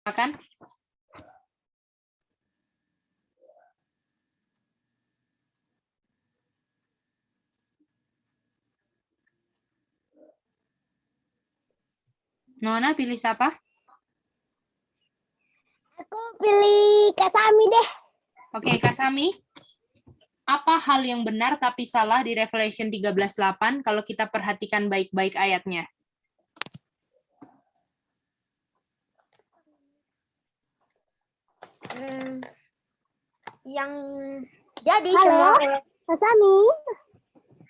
Silakan. Nona pilih siapa? Aku pilih Kak Sami deh. Oke, Kak Sami. Apa hal yang benar tapi salah di Revelation 13:8 kalau kita perhatikan baik-baik ayatnya? Yang jadi Halo, semua Kak Sami.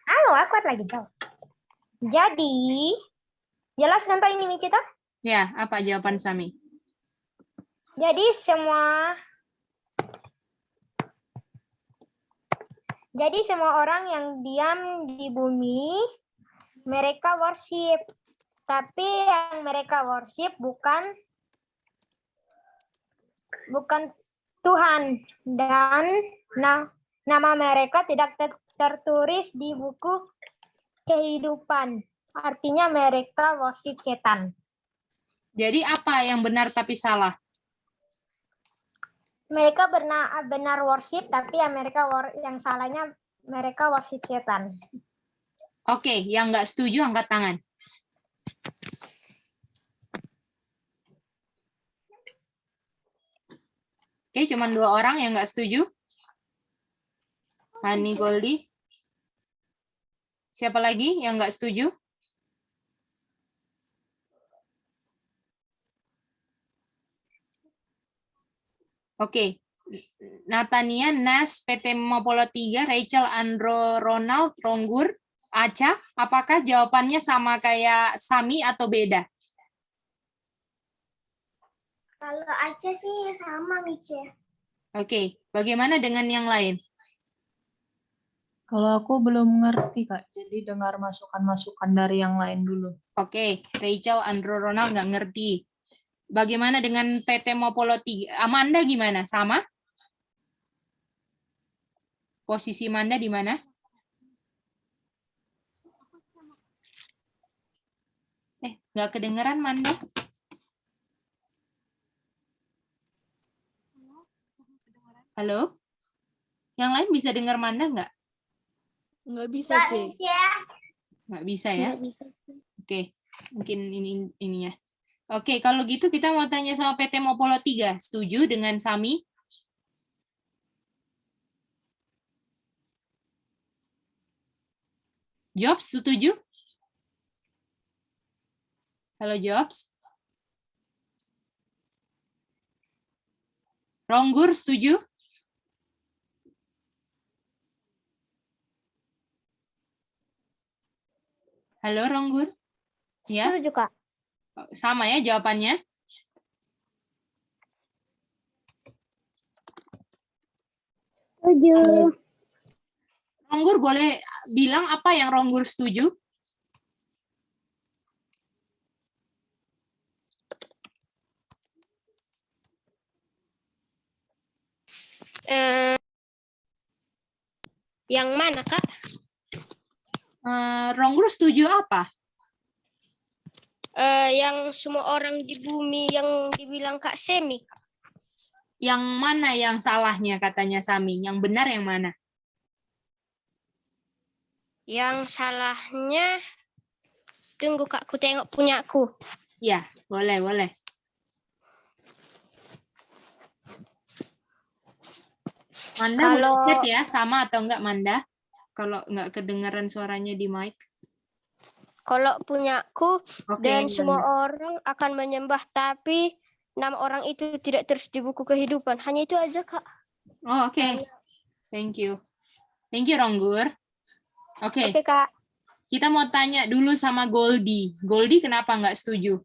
halo, aku ada lagi jawab. Jadi jelaskan Pak ini Mikita. Ya, apa jawaban Sami? Jadi semua orang yang diam di bumi mereka worship. Tapi yang mereka worship bukan Tuhan dan nama mereka tidak tertulis di buku kehidupan. Artinya mereka worship setan. Jadi apa yang benar tapi salah? Mereka benar worship, tapi yang salahnya mereka worship setan. Oke, yang nggak setuju angkat tangan. Oke, cuma 2 orang yang nggak setuju. Hani Goldi. Siapa lagi yang nggak setuju? Oke. Natania, Nas, PT Mopolo 3, Rachel, Andro, Ronald, Ronggur, Aca, apakah jawabannya sama kayak Sami atau beda? Kalau Aceh sih sama, Mice. Oke, bagaimana dengan yang lain? Kalau aku belum ngerti, Kak. Jadi dengar masukan-masukan dari yang lain dulu. Oke, Rachel, Andro, Ronald nggak ngerti. Bagaimana dengan PT Mopolo 3? Amanda gimana? Sama? Posisi Amanda di mana? Nggak kedengeran, Manda? Halo? Yang lain bisa dengar Manda nggak? Nggak bisa, sih. Nggak bisa ya? Oke, mungkin ininya. Oke, kalau gitu kita mau tanya sama PT Mopolo 3. Setuju dengan Sami? Jobs, setuju? Halo, Jobs? Ronggur, setuju? Halo, Ronggur? Ya? Setuju, Kak. Sama ya jawabannya? Setuju. Ronggur boleh bilang apa yang Ronggur setuju? Yang mana, Kak? Ronggur setuju apa? Yang semua orang di bumi yang dibilang Kak Semi. Yang mana yang salahnya katanya Sami? Yang benar yang mana? Yang salahnya, tunggu Kak, aku tengok punyaku. Ya, boleh, boleh. Manda boleh chat ya, sama atau enggak Manda? Kalau enggak kedengaran suaranya di mic. Kalau punyaku, Oke, dan Manda. semua orang akan menyembah, tapi nama orang itu tidak terus di buku kehidupan. Hanya itu aja, Kak. Oh, oke. Thank you. Thank you, Ronggur. Oke, Oke, Kak. kita mau tanya dulu sama Goldie. Goldie kenapa nggak setuju?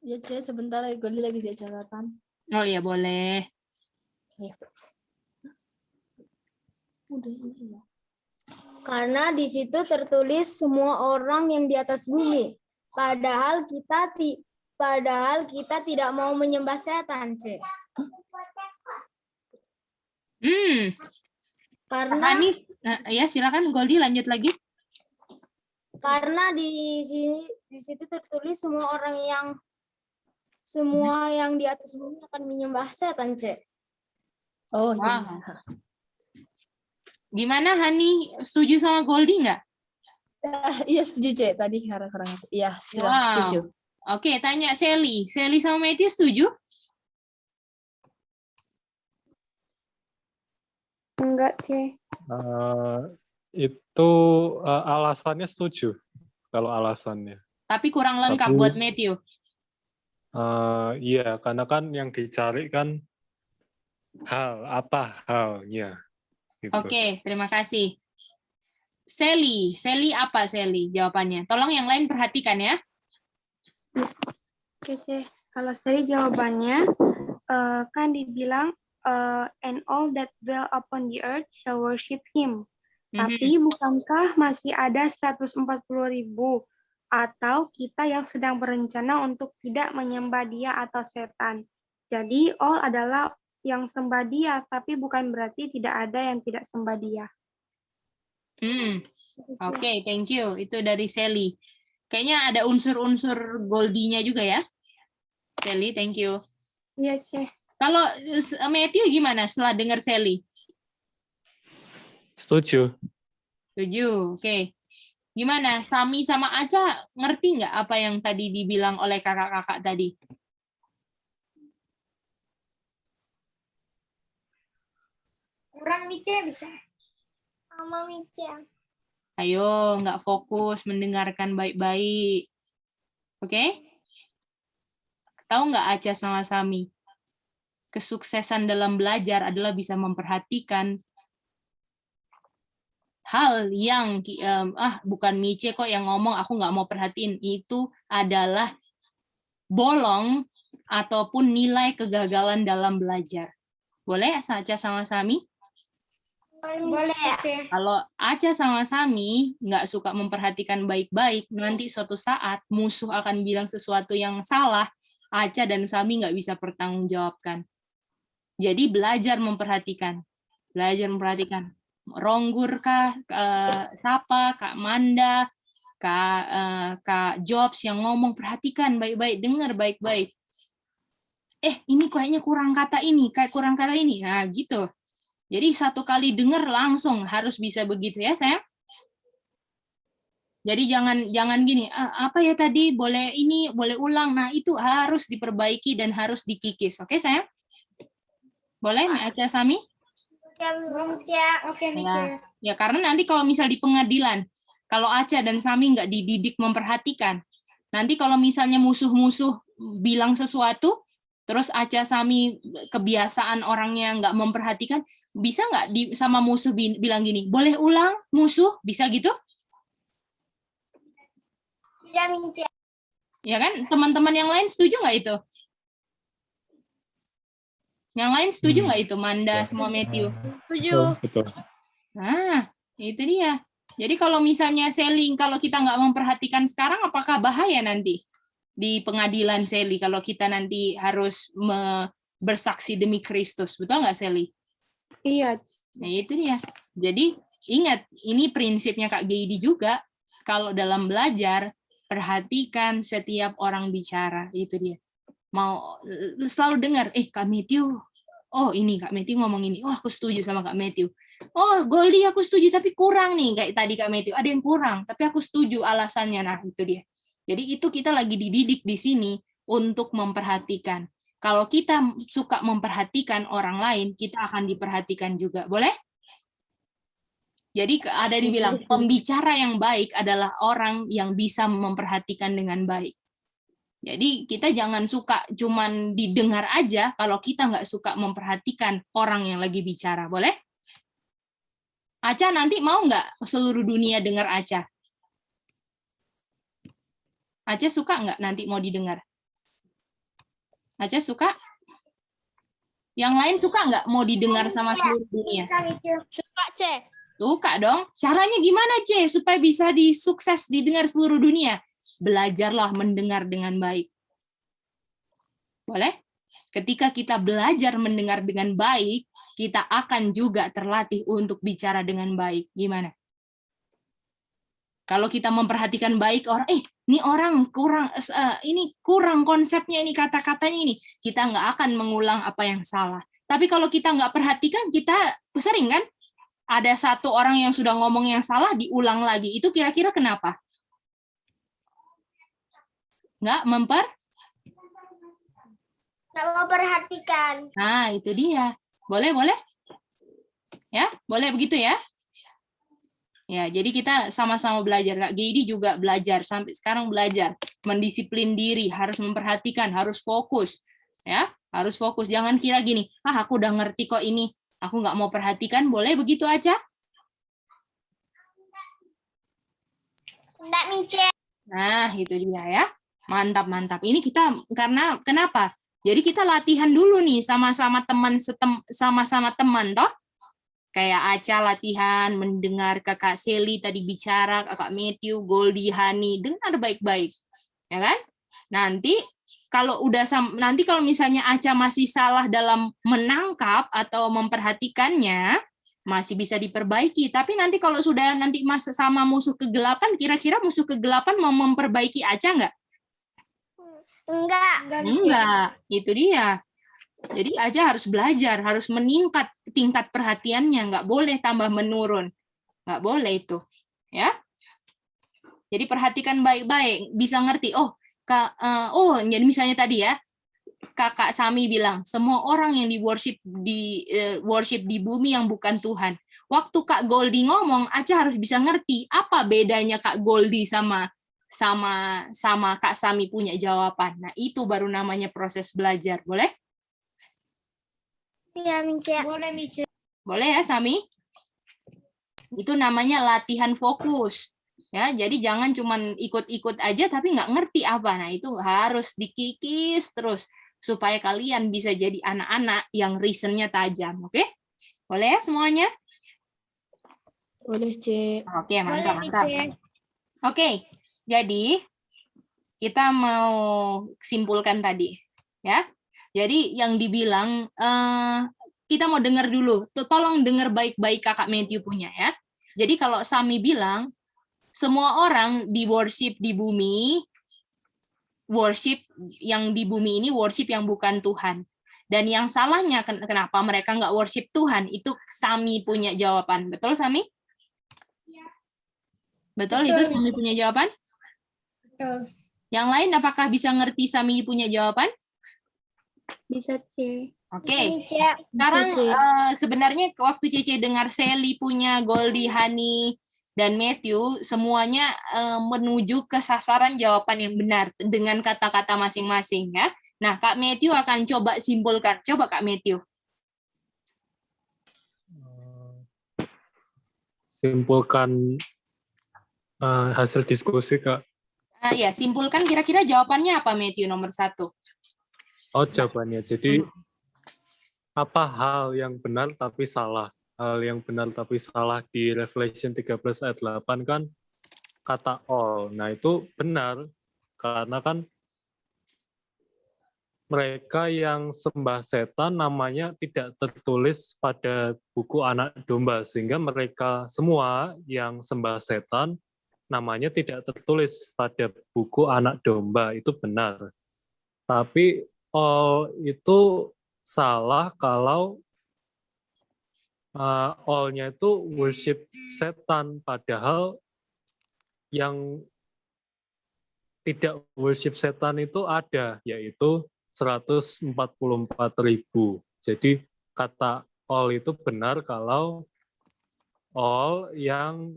Ya, Cek, sebentar gue lagi di catatan. Oh iya, boleh. Udah ini ya. Karena di situ tertulis semua orang yang di atas bumi. Padahal kita tidak mau menyembah setan, Cek. Karena Hani, ya silakan Goldie lanjut lagi. Karena di situ tertulis semua yang di atas bumi akan menyembah setan, Cek. Oh, Wow. Gimana Hani? Setuju sama Goldie nggak? Iya setuju Cek, tadi kurang itu. Iya, sudah Wow. setuju. Oke, tanya Sally. Sally sama Matthew setuju? Enggak, C. Itu alasannya setuju kalau alasannya. Tapi kurang lengkap Tapi- buat Matthew. Iya, karena kan yang dicari kan apa halnya. Gitu. Oke, terima kasih. Sally apa Sally jawabannya? Tolong yang lain perhatikan ya. Oke, C. Kalau saya jawabannya, kan dibilang, and all that dwell upon the earth shall worship him. Tapi bukankah masih ada 140.000 atau kita yang sedang berencana untuk tidak menyembah dia atau setan. Jadi all adalah yang sembah dia, tapi bukan berarti tidak ada yang tidak sembah dia. Oke, thank you. Itu dari Sally. Kayaknya ada unsur-unsur Goldie-nya juga ya. Sally, thank you. Iya, C. Kalau Matthew gimana setelah dengar Sally? Setuju. Setuju, oke. Gimana, Sami sama Aca ngerti nggak apa yang tadi dibilang oleh kakak-kakak tadi? Kurang Mice bisa. Sama Mice. Ayo, nggak fokus, mendengarkan baik-baik. Oke? Tahu nggak Aca sama Sami? Kesuksesan dalam belajar adalah bisa memperhatikan hal yang bukan Mice kok yang ngomong, aku nggak mau perhatiin. Itu adalah bolong ataupun nilai kegagalan dalam belajar. Boleh Aca sama Sami? Boleh Mice. Kalau Aca sama Sami nggak suka memperhatikan baik-baik, nanti suatu saat musuh akan bilang sesuatu yang salah, Aca dan Sami nggak bisa pertanggungjawabkan. Jadi belajar memperhatikan. Ronggur kah, siapa, Kak Manda, Kak Jobs yang ngomong, perhatikan baik-baik, dengar baik-baik. Ini kayaknya kurang kata ini, kayak kurang kata ini. Nah, gitu. Jadi satu kali dengar langsung harus bisa begitu ya, sayang. Jadi jangan gini, apa ya tadi, boleh ini, boleh ulang. Nah, itu harus diperbaiki dan harus dikikis. Oke, sayang? Boleh, Aca Sami? Oke Mice. Ya, karena nanti kalau misal di pengadilan, kalau Aca dan Sami nggak dididik memperhatikan, nanti kalau misalnya musuh-musuh bilang sesuatu, terus Aca Sami kebiasaan orangnya nggak memperhatikan, bisa nggak sama musuh bilang gini, boleh ulang musuh, bisa gitu? Tidak Mice. Ya kan, teman-teman yang lain setuju nggak itu? Yang lain setuju nggak itu, Manda, semua Matthew? Setuju. Betul. Nah, itu dia. Jadi kalau misalnya selling, kalau kita nggak memperhatikan sekarang, apakah bahaya nanti di pengadilan Sally kalau kita nanti harus bersaksi demi Kristus? Betul nggak, Sally? Iya. Nah, itu dia. Jadi ingat, ini prinsipnya Kak Geidi juga. Kalau dalam belajar, perhatikan setiap orang bicara. Itu dia. Mau selalu dengar, Kak Matthew, ini Kak Matthew ngomong ini, aku setuju sama Kak Matthew. Goldie aku setuju, tapi kurang nih, kayak tadi Kak Matthew, ada yang kurang, tapi aku setuju alasannya. Nah, itu dia. Jadi itu kita lagi dididik di sini untuk memperhatikan. Kalau kita suka memperhatikan orang lain, kita akan diperhatikan juga. Boleh? Jadi ada dibilang, pembicara yang baik adalah orang yang bisa memperhatikan dengan baik. Jadi kita jangan suka cuman didengar aja kalau kita nggak suka memperhatikan orang yang lagi bicara. Boleh? Aca nanti mau nggak seluruh dunia dengar Aca? Aca suka nggak nanti mau didengar? Aca suka? Yang lain suka nggak mau didengar sama seluruh dunia? Suka, Cek. Suka dong. Caranya gimana, C? Supaya bisa sukses didengar seluruh dunia? Belajarlah mendengar dengan baik. Boleh? Ketika kita belajar mendengar dengan baik, kita akan juga terlatih untuk bicara dengan baik. Gimana? Kalau kita memperhatikan baik orang, ini orang kurang, ini kurang konsepnya, ini kata-katanya ini, kita nggak akan mengulang apa yang salah. Tapi kalau kita nggak perhatikan, kita sering kan ada satu orang yang sudah ngomong yang salah diulang lagi. Itu kira-kira kenapa? Nggak Nggak memperhatikan. Nah, itu dia. Boleh? Ya, boleh begitu ya? Ya, jadi kita sama-sama belajar. Kak Geidi juga belajar, sampai sekarang belajar. Mendisiplin diri, harus memperhatikan, harus fokus. Ya, harus fokus. Jangan kira gini, aku udah ngerti kok ini. Aku nggak mau perhatikan, boleh begitu aja? Nggak, Mice. Nah, itu dia ya. Mantap. Ini kita, karena kenapa? Jadi kita latihan dulu nih, sama-sama teman, toh? Kayak Aca latihan, mendengar Kakak Seli tadi bicara, Kakak Matthew, Goldie, Hani, dengar baik-baik, ya kan? Nanti kalau misalnya Aca masih salah dalam menangkap atau memperhatikannya, masih bisa diperbaiki. Tapi nanti kalau sudah nanti sama musuh kegelapan, kira-kira musuh kegelapan mau memperbaiki Aca nggak? Enggak, itu dia. Jadi Aja harus belajar, harus meningkat tingkat perhatiannya, nggak boleh tambah menurun, nggak boleh itu, ya. Jadi perhatikan baik-baik, bisa ngerti. Jadi misalnya tadi ya, Kakak Sami bilang semua orang yang worship di bumi yang bukan Tuhan. Waktu Kak Goldie ngomong, Aja harus bisa ngerti apa bedanya Kak Goldie sama Kak Sami punya jawaban. Nah itu baru namanya proses belajar, boleh? Iya, Mice. Boleh ya, Sami? Itu namanya latihan fokus. Ya, jadi jangan cuman ikut-ikut aja tapi nggak ngerti apa. Nah, itu harus dikikis terus supaya kalian bisa jadi anak-anak yang reason-nya tajam, oke? Boleh ya semuanya? Boleh, C. Oke, mantap. Oke, jadi kita mau simpulkan tadi, ya. Jadi yang dibilang kita mau dengar dulu. Tolong dengar baik-baik Kakak Matthew punya ya. Jadi kalau Sami bilang semua orang di worship di bumi, worship yang di bumi ini worship yang bukan Tuhan. Dan yang salahnya kenapa mereka nggak worship Tuhan? Itu Sami punya jawaban. Betul Sami? Betul, itu Sami punya jawaban? Betul. Yang lain apakah bisa ngerti Sami punya jawaban? Bisa, C. Oke. Sekarang sebenarnya waktu Cece dengar Sally punya, Goldie, Hani, dan Matthew, semuanya menuju ke sasaran jawaban yang benar dengan kata-kata masing-masing ya. Nah, Kak Matthew akan coba simpulkan. Coba Kak Matthew. Simpulkan hasil diskusi, Kak. Ya, simpulkan kira-kira jawabannya apa Matthew nomor 1? Oh, jawabannya. Jadi, apa hal yang benar tapi salah? Hal yang benar tapi salah di Revelation 13 ayat 8 kan kata all. Nah, itu benar. Karena kan mereka yang sembah setan namanya tidak tertulis pada buku anak domba. Sehingga mereka semua yang sembah setan namanya tidak tertulis pada buku anak domba. Itu benar. Tapi all itu salah kalau all-nya itu worship setan, padahal yang tidak worship setan itu ada, yaitu 144.000. Jadi kata all itu benar kalau all yang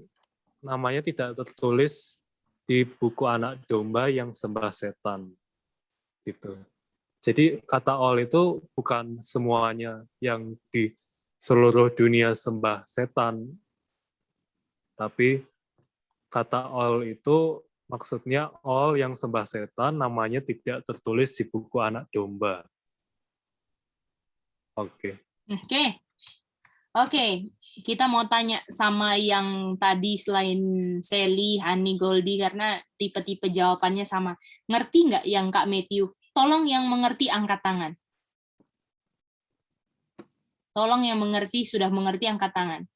namanya tidak tertulis di buku anak domba yang sembah setan. Gitu. Jadi kata all itu bukan semuanya yang di seluruh dunia sembah setan, tapi kata all itu maksudnya all yang sembah setan namanya tidak tertulis di buku anak domba. Oke. Oke, kita mau tanya sama yang tadi selain Sally, Hani, Goldie karena tipe-tipe jawabannya sama. Ngerti nggak yang Kak Matthew? Tolong yang mengerti angkat tangan. Tolong yang mengerti, sudah mengerti angkat tangan.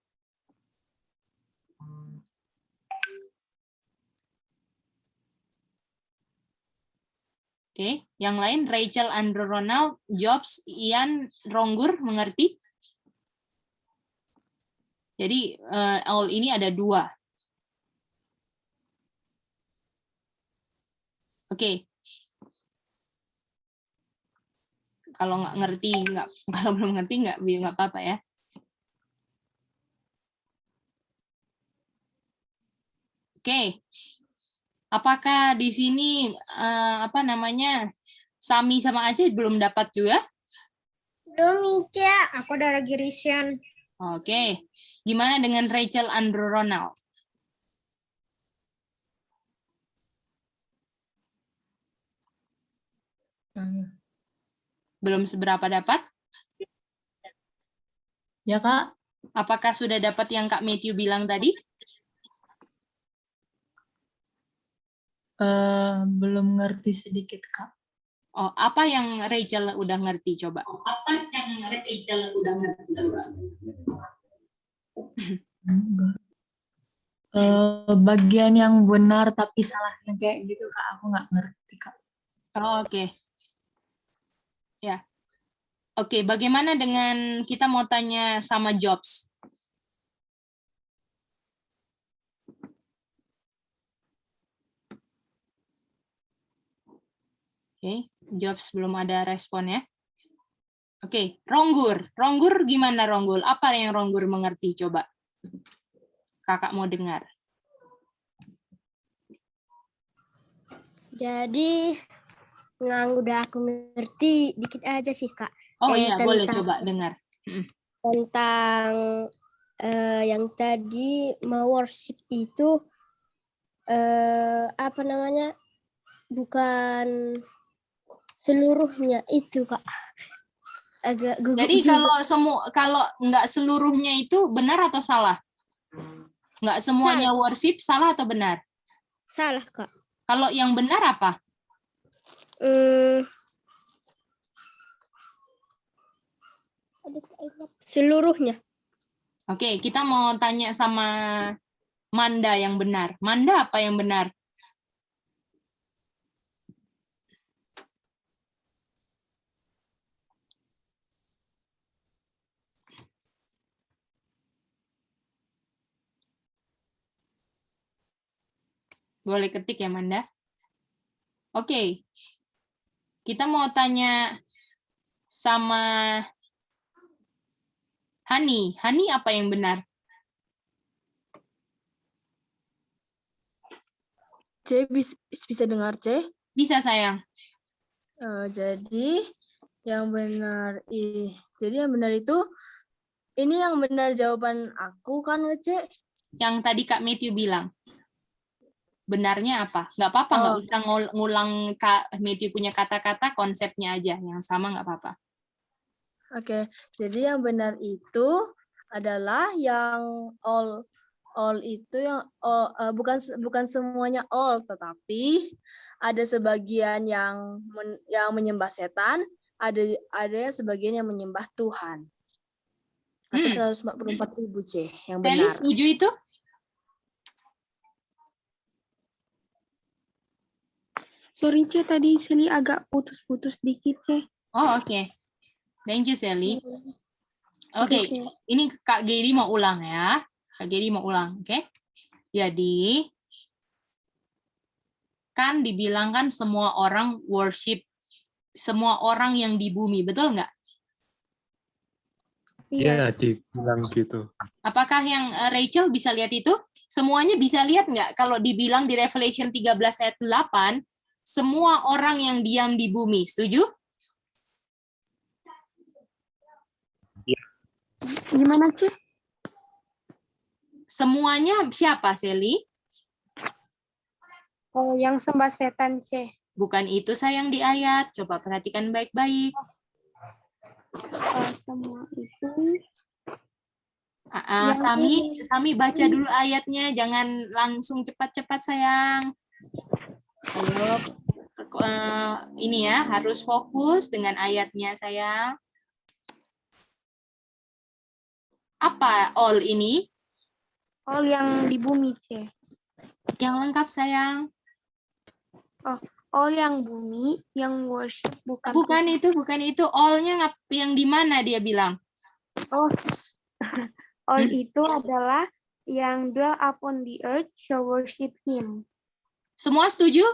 Oke, yang lain Rachel, Andrew, Ronald, Jobs, Ian, Ronggur, mengerti? Jadi all ini ada 2. Oke. Kalau nggak ngerti, kalau belum ngerti nggak apa-apa ya. Oke. Apakah di sini Sami sama Aceh belum dapat juga? Belum, Ica. Aku udah lagi resign. Oke. Gimana dengan Rachel, Andrew, Ronald? Belum seberapa dapat? Ya, Kak. Apakah sudah dapat yang Kak Matthew bilang tadi? Belum ngerti sedikit, Kak. Oh, apa yang Rachel udah ngerti coba? Apa yang Rachel udah ngerti coba? Bagian yang benar tapi salahnya kayak gitu, Kak. Aku nggak ngerti, Kak. Oh, oke. Ya. Oke, bagaimana dengan kita mau tanya sama Jobs? Oke, Jobs belum ada respon ya. Oke, Ronggur. Ronggur gimana Ronggur? Apa yang Ronggur mengerti coba? Kakak mau dengar. Jadi, yang udah aku ngerti dikit aja sih, Kak. Oh iya, boleh tentang- coba dengar. Tentang yang tadi mau worship itu bukan seluruhnya itu, Kak. Agak gugup Jadi juga. kalau nggak seluruhnya itu benar atau salah? Nggak semuanya worship, salah atau benar? Salah, Kak. Kalau yang benar apa? Seluruhnya. Oke, kita mau tanya sama Manda yang benar. Manda apa yang benar? Boleh ketik ya, Manda. Oke. Kita mau tanya sama Hani. Hani apa yang benar? C bisa dengar C? Bisa, sayang. Jadi yang benar itu ini yang benar jawaban aku kan C? Yang tadi Kak Matthew bilang. Benarnya apa? Nggak apa-apa, nggak usah ngulang Kak Matthew punya kata-kata, konsepnya aja. Yang sama nggak apa-apa. Oke, jadi yang benar itu adalah yang all itu yang bukan semuanya all, tetapi ada sebagian yang menyembah setan, ada sebagian yang menyembah Tuhan. Atau 144.000 C yang Sally benar. setuju itu? Sorry, C, tadi Sally agak putus-putus dikit, C. Oh, oke. Thank you, Sally. Oke, Oke. ini Kak Geri mau ulang ya. Kak Geri mau ulang, oke? Jadi, kan dibilangkan semua orang worship, semua orang yang di bumi, betul nggak? Iya, dibilang gitu. Apakah yang Rachel bisa lihat itu? Semuanya bisa lihat nggak? Kalau dibilang di Revelation 13 ayat 8, semua orang yang diam di bumi, setuju? Gimana, C? Semuanya siapa, Sally? Oh, yang sembah setan, C. Bukan itu sayang di ayat. Coba perhatikan baik-baik. Semua itu. Sami baca dulu ayatnya, jangan langsung cepat-cepat sayang. Ayo, ini ya harus fokus dengan ayatnya sayang. Apa all ini? All yang di bumi, C. Yang lengkap sayang. all yang bumi, yang worship bukan Bukan Tuhan. bukan itu. All-nya yang di mana dia bilang? Oh, all Hmm. itu adalah yang dwell upon the earth shall worship him. Semua setuju?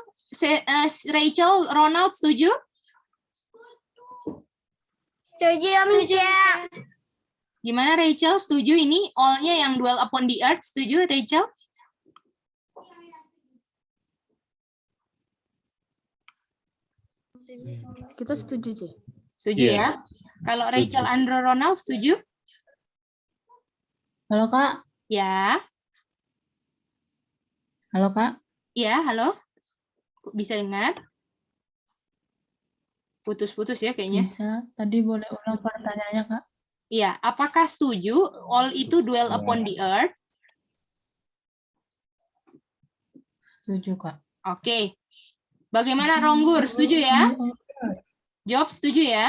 Rachel, Ronald setuju? Setuju ya, Mice. Gimana Rachel? Setuju ini all-nya yang dwell upon the earth? Setuju Rachel? Kita setuju, Cek. Setuju Iya. ya? Kalau Rachel, Andrew, Ronald setuju? Halo Kak, Ya. halo Kak. Ya, halo. Bisa dengar? Putus-putus ya kayaknya. Bisa, tadi boleh ulang pertanyaannya Kak? Iya, apakah setuju all itu dwell upon the earth? Setuju Kak. Oke. Bagaimana Ronggur? Setuju ya? Jawab setuju ya?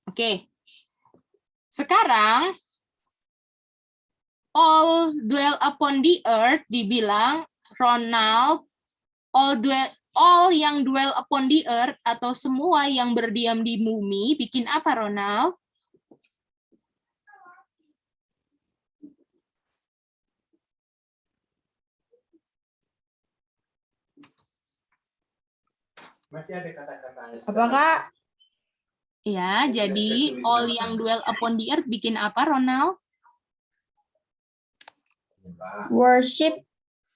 Oke. Sekarang all dwell upon the earth dibilang Ronald all yang dwell upon the earth atau semua yang berdiam di bumi bikin apa Ronald? Apa Kak? Ya, jadi all yang dwell upon the earth bikin apa Ronald? Worship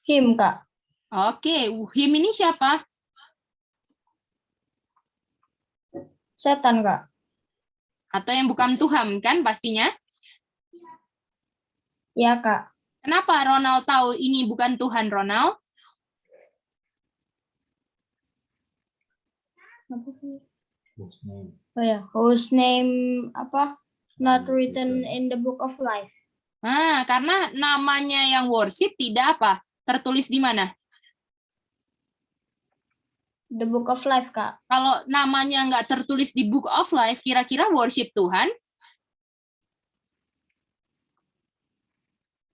him Kak. Oke, him ini siapa? Setan Kak. Atau yang bukan Tuhan kan pastinya? Ya Kak. Kenapa Ronald tahu ini bukan Tuhan Ronald? Oh ya, whose name apa? Not written in the book of life. Nah, karena namanya yang worship tidak apa? Tertulis di mana? The book of life Kak. Kalau namanya nggak tertulis di Book of Life, kira-kira worship Tuhan?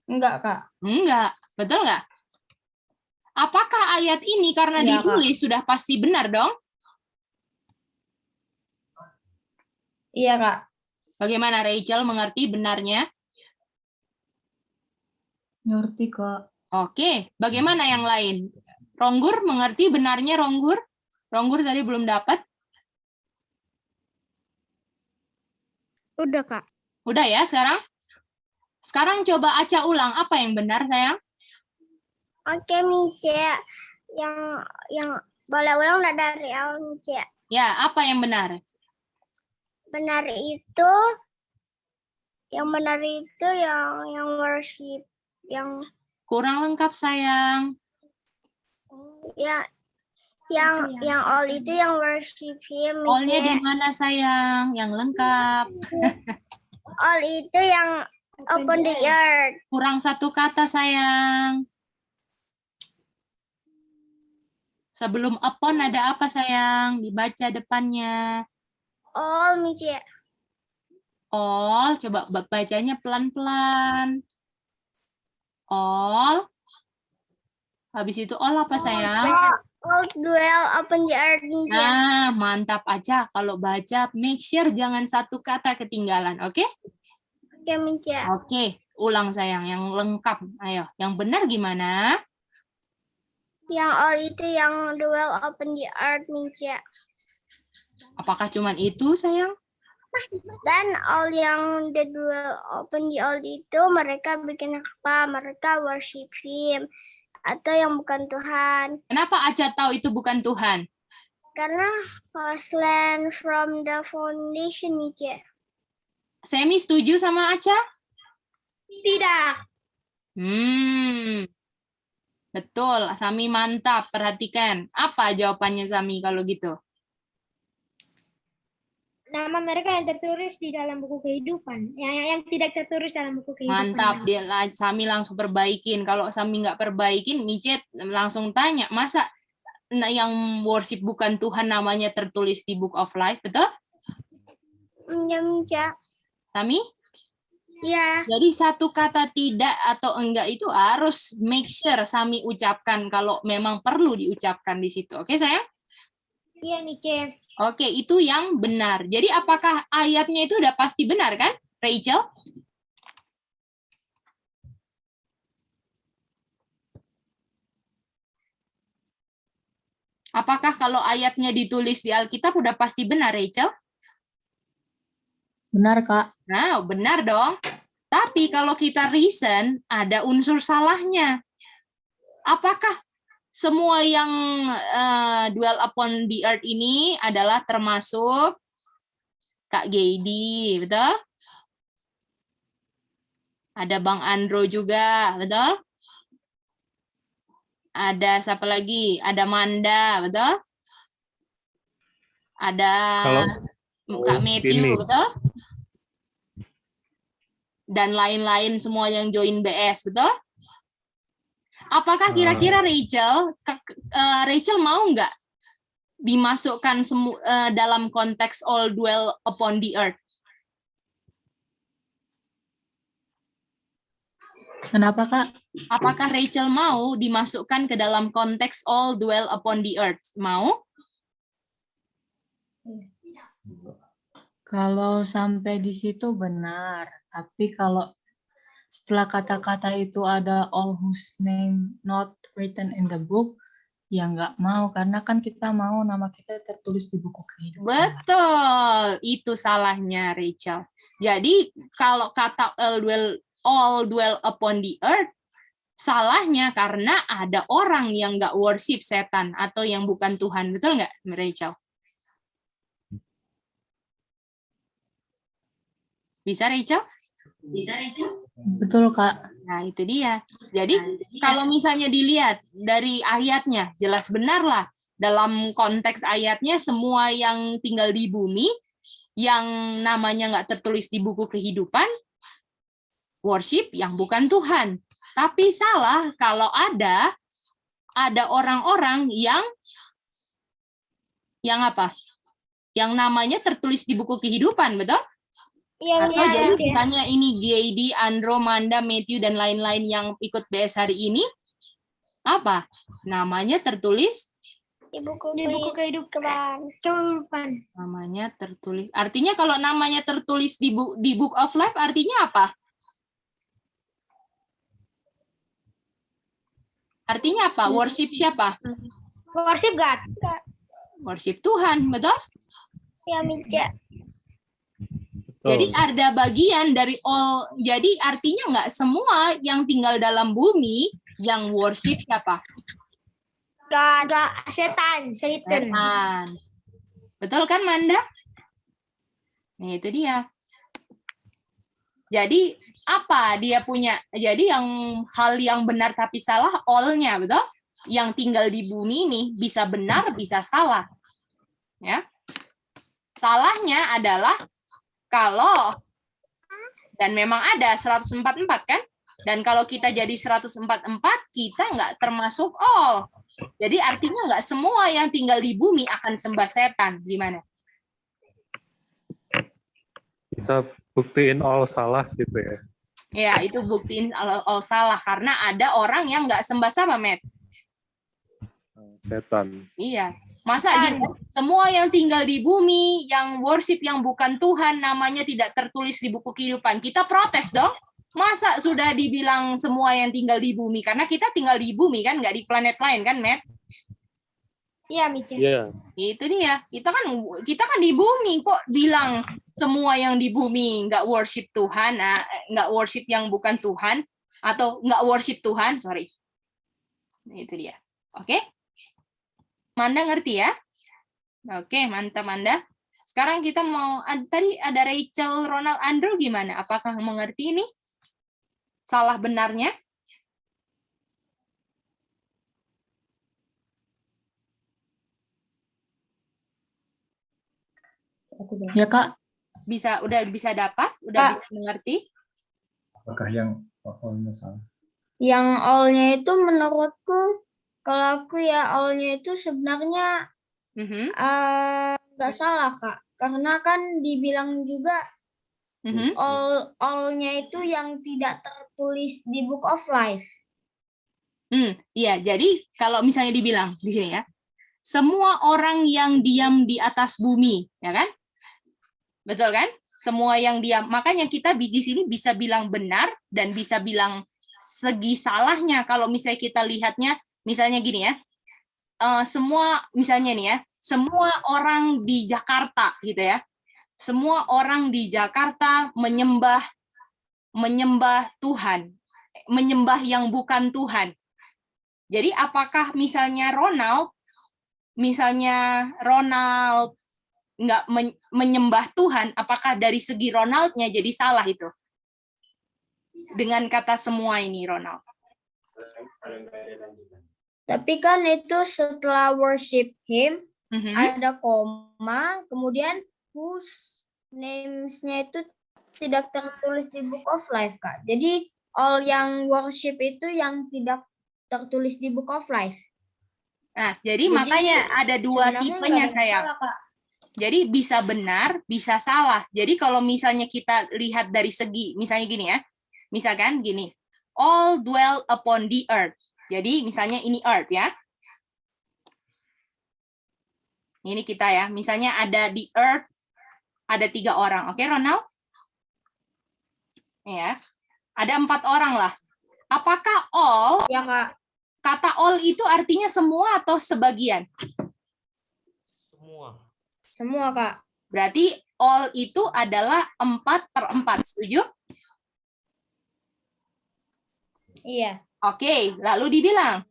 Enggak Kak. Enggak, betul nggak? Apakah ayat ini karena Iya, Kak. ditulis sudah pasti benar dong? Iya Kak. Bagaimana Rachel mengerti benarnya? Ngerti Kak. Oke, bagaimana yang lain? Ronggur mengerti benarnya Ronggur? Ronggur tadi belum dapat. Udah, Kak. Udah ya sekarang? Sekarang coba Aca ulang apa yang benar sayang? Oke, Mice. Yang boleh ulang dari awal, Mice. Ya, apa yang benar? Yang benar itu yang worship, yang Kurang lengkap sayang. yang all itu yang worship him, Mice. All-nya di mana sayang? Yang lengkap. All itu yang upon the earth. Kurang satu kata sayang. Sebelum upon ada apa sayang? Dibaca depannya. All, Mice. All, coba bacanya pelan-pelan. All. Habis itu all apa sayang? All dwell upon the earth, Mice. Nah, mantap aja. Kalau baca, make sure jangan satu kata ketinggalan, oke? Oke, Mice. Oke, ulang sayang, yang lengkap. Ayo, yang benar gimana? Yang all itu yang dwell upon the earth, Mice. Apakah cuman itu sayang? Dan all yang the dwell upon the earth itu mereka bikin apa? Mereka worship him. Atau yang bukan Tuhan. Kenapa Aca tahu itu bukan Tuhan? Karena was land from the foundation, Mice. Semi setuju sama Aca? Tidak. Betul. Sami mantap. Perhatikan. Apa jawabannya Sami kalau gitu? Nama mereka yang tertulis di dalam buku kehidupan. Yang tidak tertulis dalam buku kehidupan. Mantap. Sami langsung perbaikin. Kalau Sami nggak perbaikin, Micet langsung tanya. Masa yang worship bukan Tuhan namanya tertulis di Book of Life? Betul? Ya, Mice. Sami? Iya. Jadi satu kata tidak atau enggak itu harus make sure Sami ucapkan kalau memang perlu diucapkan di situ. Oke, sayang? Iya, Mice. Oke, itu yang benar. Jadi apakah ayatnya itu udah pasti benar kan, Rachel? Apakah kalau ayatnya ditulis di Alkitab udah pasti benar, Rachel? Benar, Kak. Nah, benar dong. Tapi kalau kita reason, ada unsur salahnya. Apakah semua yang dwell upon the earth ini adalah termasuk Kak Geidi, betul? Ada Bang Andro juga, betul? Ada siapa lagi? Ada Manda, betul? Ada Kak Matthew, ini. betul? Dan lain-lain semua yang join BS, betul? Apakah kira-kira Rachel mau nggak dimasukkan dalam konteks all dwell upon the earth? Kenapa, Kak? Apakah Rachel mau dimasukkan ke dalam konteks all dwell upon the earth? Mau? Kalau sampai di situ benar, tapi kalau setelah kata-kata itu ada all whose name not written in the book, ya nggak mau, karena kan kita mau nama kita tertulis di buku kehidupan. Betul, itu salahnya Rachel. Jadi kalau kata all dwell upon the earth, salahnya karena ada orang yang nggak worship setan atau yang bukan Tuhan. Betul nggak, Rachel? Bisa, Rachel? Bisa, Rachel? Betul, Kak. Nah, itu dia. Jadi, kalau misalnya dilihat dari ayatnya, jelas benar lah. Dalam konteks ayatnya, semua yang tinggal di bumi, yang namanya nggak tertulis di buku kehidupan, worship yang bukan Tuhan. Tapi salah kalau ada orang-orang yang apa? Yang namanya tertulis di buku kehidupan, betul? Iya, Atau jadi misalnya ini Geidi, Andro, Manda, Matthew, dan lain-lain yang ikut BS hari ini, apa? Namanya tertulis? Di buku kehidupan. Namanya tertulis. Artinya kalau namanya tertulis di Book of Life, artinya apa? Artinya apa? Worship siapa? Worship God. Worship Tuhan, betul? Ya, Mice. Jadi ada bagian dari all. Jadi artinya nggak semua yang tinggal dalam bumi yang worship siapa? God. Setan. Betul kan, Manda? Nah, itu dia. Jadi apa dia punya? Jadi hal yang benar tapi salah all-nya, betul? Yang tinggal di bumi ini bisa benar, bisa salah. Ya. Salahnya adalah kalau, dan memang ada 144 kan? Dan kalau kita jadi 144, kita nggak termasuk all. Jadi artinya nggak semua yang tinggal di bumi akan sembah setan. Gimana? Bisa buktiin all salah gitu ya. Ya, itu buktiin all salah. Karena ada orang yang nggak sembah sama, Matt. Setan. Iya. Masa gitu? Semua yang tinggal di bumi, yang worship yang bukan Tuhan, namanya tidak tertulis di buku kehidupan. Kita protes dong. Masa sudah dibilang semua yang tinggal di bumi? Karena kita tinggal di bumi kan, nggak di planet lain kan, Matt? Iya, Mice. Iya. Itu dia. Kita kan di bumi kok bilang semua yang di bumi nggak worship Tuhan, nggak worship yang bukan Tuhan, atau nggak worship Tuhan, sorry. Nah, itu dia. Oke? Manda ngerti ya? Oke, mantap Manda. Sekarang kita mau, tadi ada Rachel, Ronald, Andrew gimana? Apakah mengerti ini? Salah benarnya? Ya, Kak. Udah bisa dapat? Udah bisa mengerti? Apakah yang all-nya salah? Yang all-nya itu menurutku, kalau aku ya all-nya itu sebenarnya nggak salah, Kak. Karena kan dibilang juga All-nya itu yang tidak tertulis di Book of Life. Iya, jadi kalau misalnya dibilang di sini ya, semua orang yang diam di atas bumi, ya kan? Betul kan? Semua yang diam. Makanya kita di sini bisa bilang benar dan bisa bilang segi salahnya kalau misalnya kita lihatnya, misalnya gini ya, semua misalnya nih ya, semua orang di Jakarta gitu ya, semua orang di Jakarta menyembah Tuhan, menyembah yang bukan Tuhan. Jadi apakah misalnya Ronald nggak menyembah Tuhan, apakah dari segi Ronaldnya jadi salah itu? Dengan kata semua ini, Ronald. Tapi kan itu setelah worship him, ada koma, kemudian whose names-nya itu tidak tertulis di Book of Life, Kak. Jadi all yang worship itu yang tidak tertulis di Book of Life. Nah, jadi makanya ada dua tipenya, sayang. Jadi bisa benar, bisa salah. Jadi kalau misalnya kita lihat dari segi, misalnya gini ya, misalkan gini, all dwell upon the earth. Jadi misalnya ini earth ya. Ini kita ya, misalnya ada di earth, ada 3 orang. Oke, Ronald? Ya, ada 4 orang lah. Apakah all? Ya, Kak. Kata all itu artinya semua atau sebagian? Semua. Semua, Kak. Berarti all itu adalah 4/4. Setuju? Iya. Oke, lalu dibilang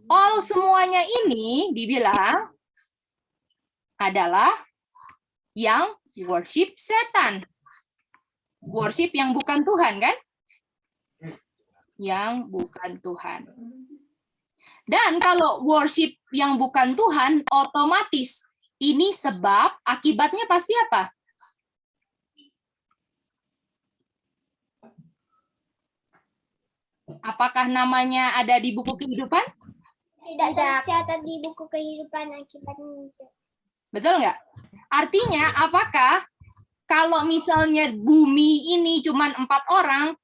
all semuanya ini dibilang adalah yang worship setan. Worship yang bukan Tuhan, kan? Yang bukan Tuhan. Dan kalau worship yang bukan Tuhan, otomatis ini sebab, akibatnya pasti apa? Apakah namanya ada di buku kehidupan? Tidak tercatat di buku kehidupan akibatnya. Betul nggak? Artinya, apakah kalau misalnya bumi ini cuma 4 orang,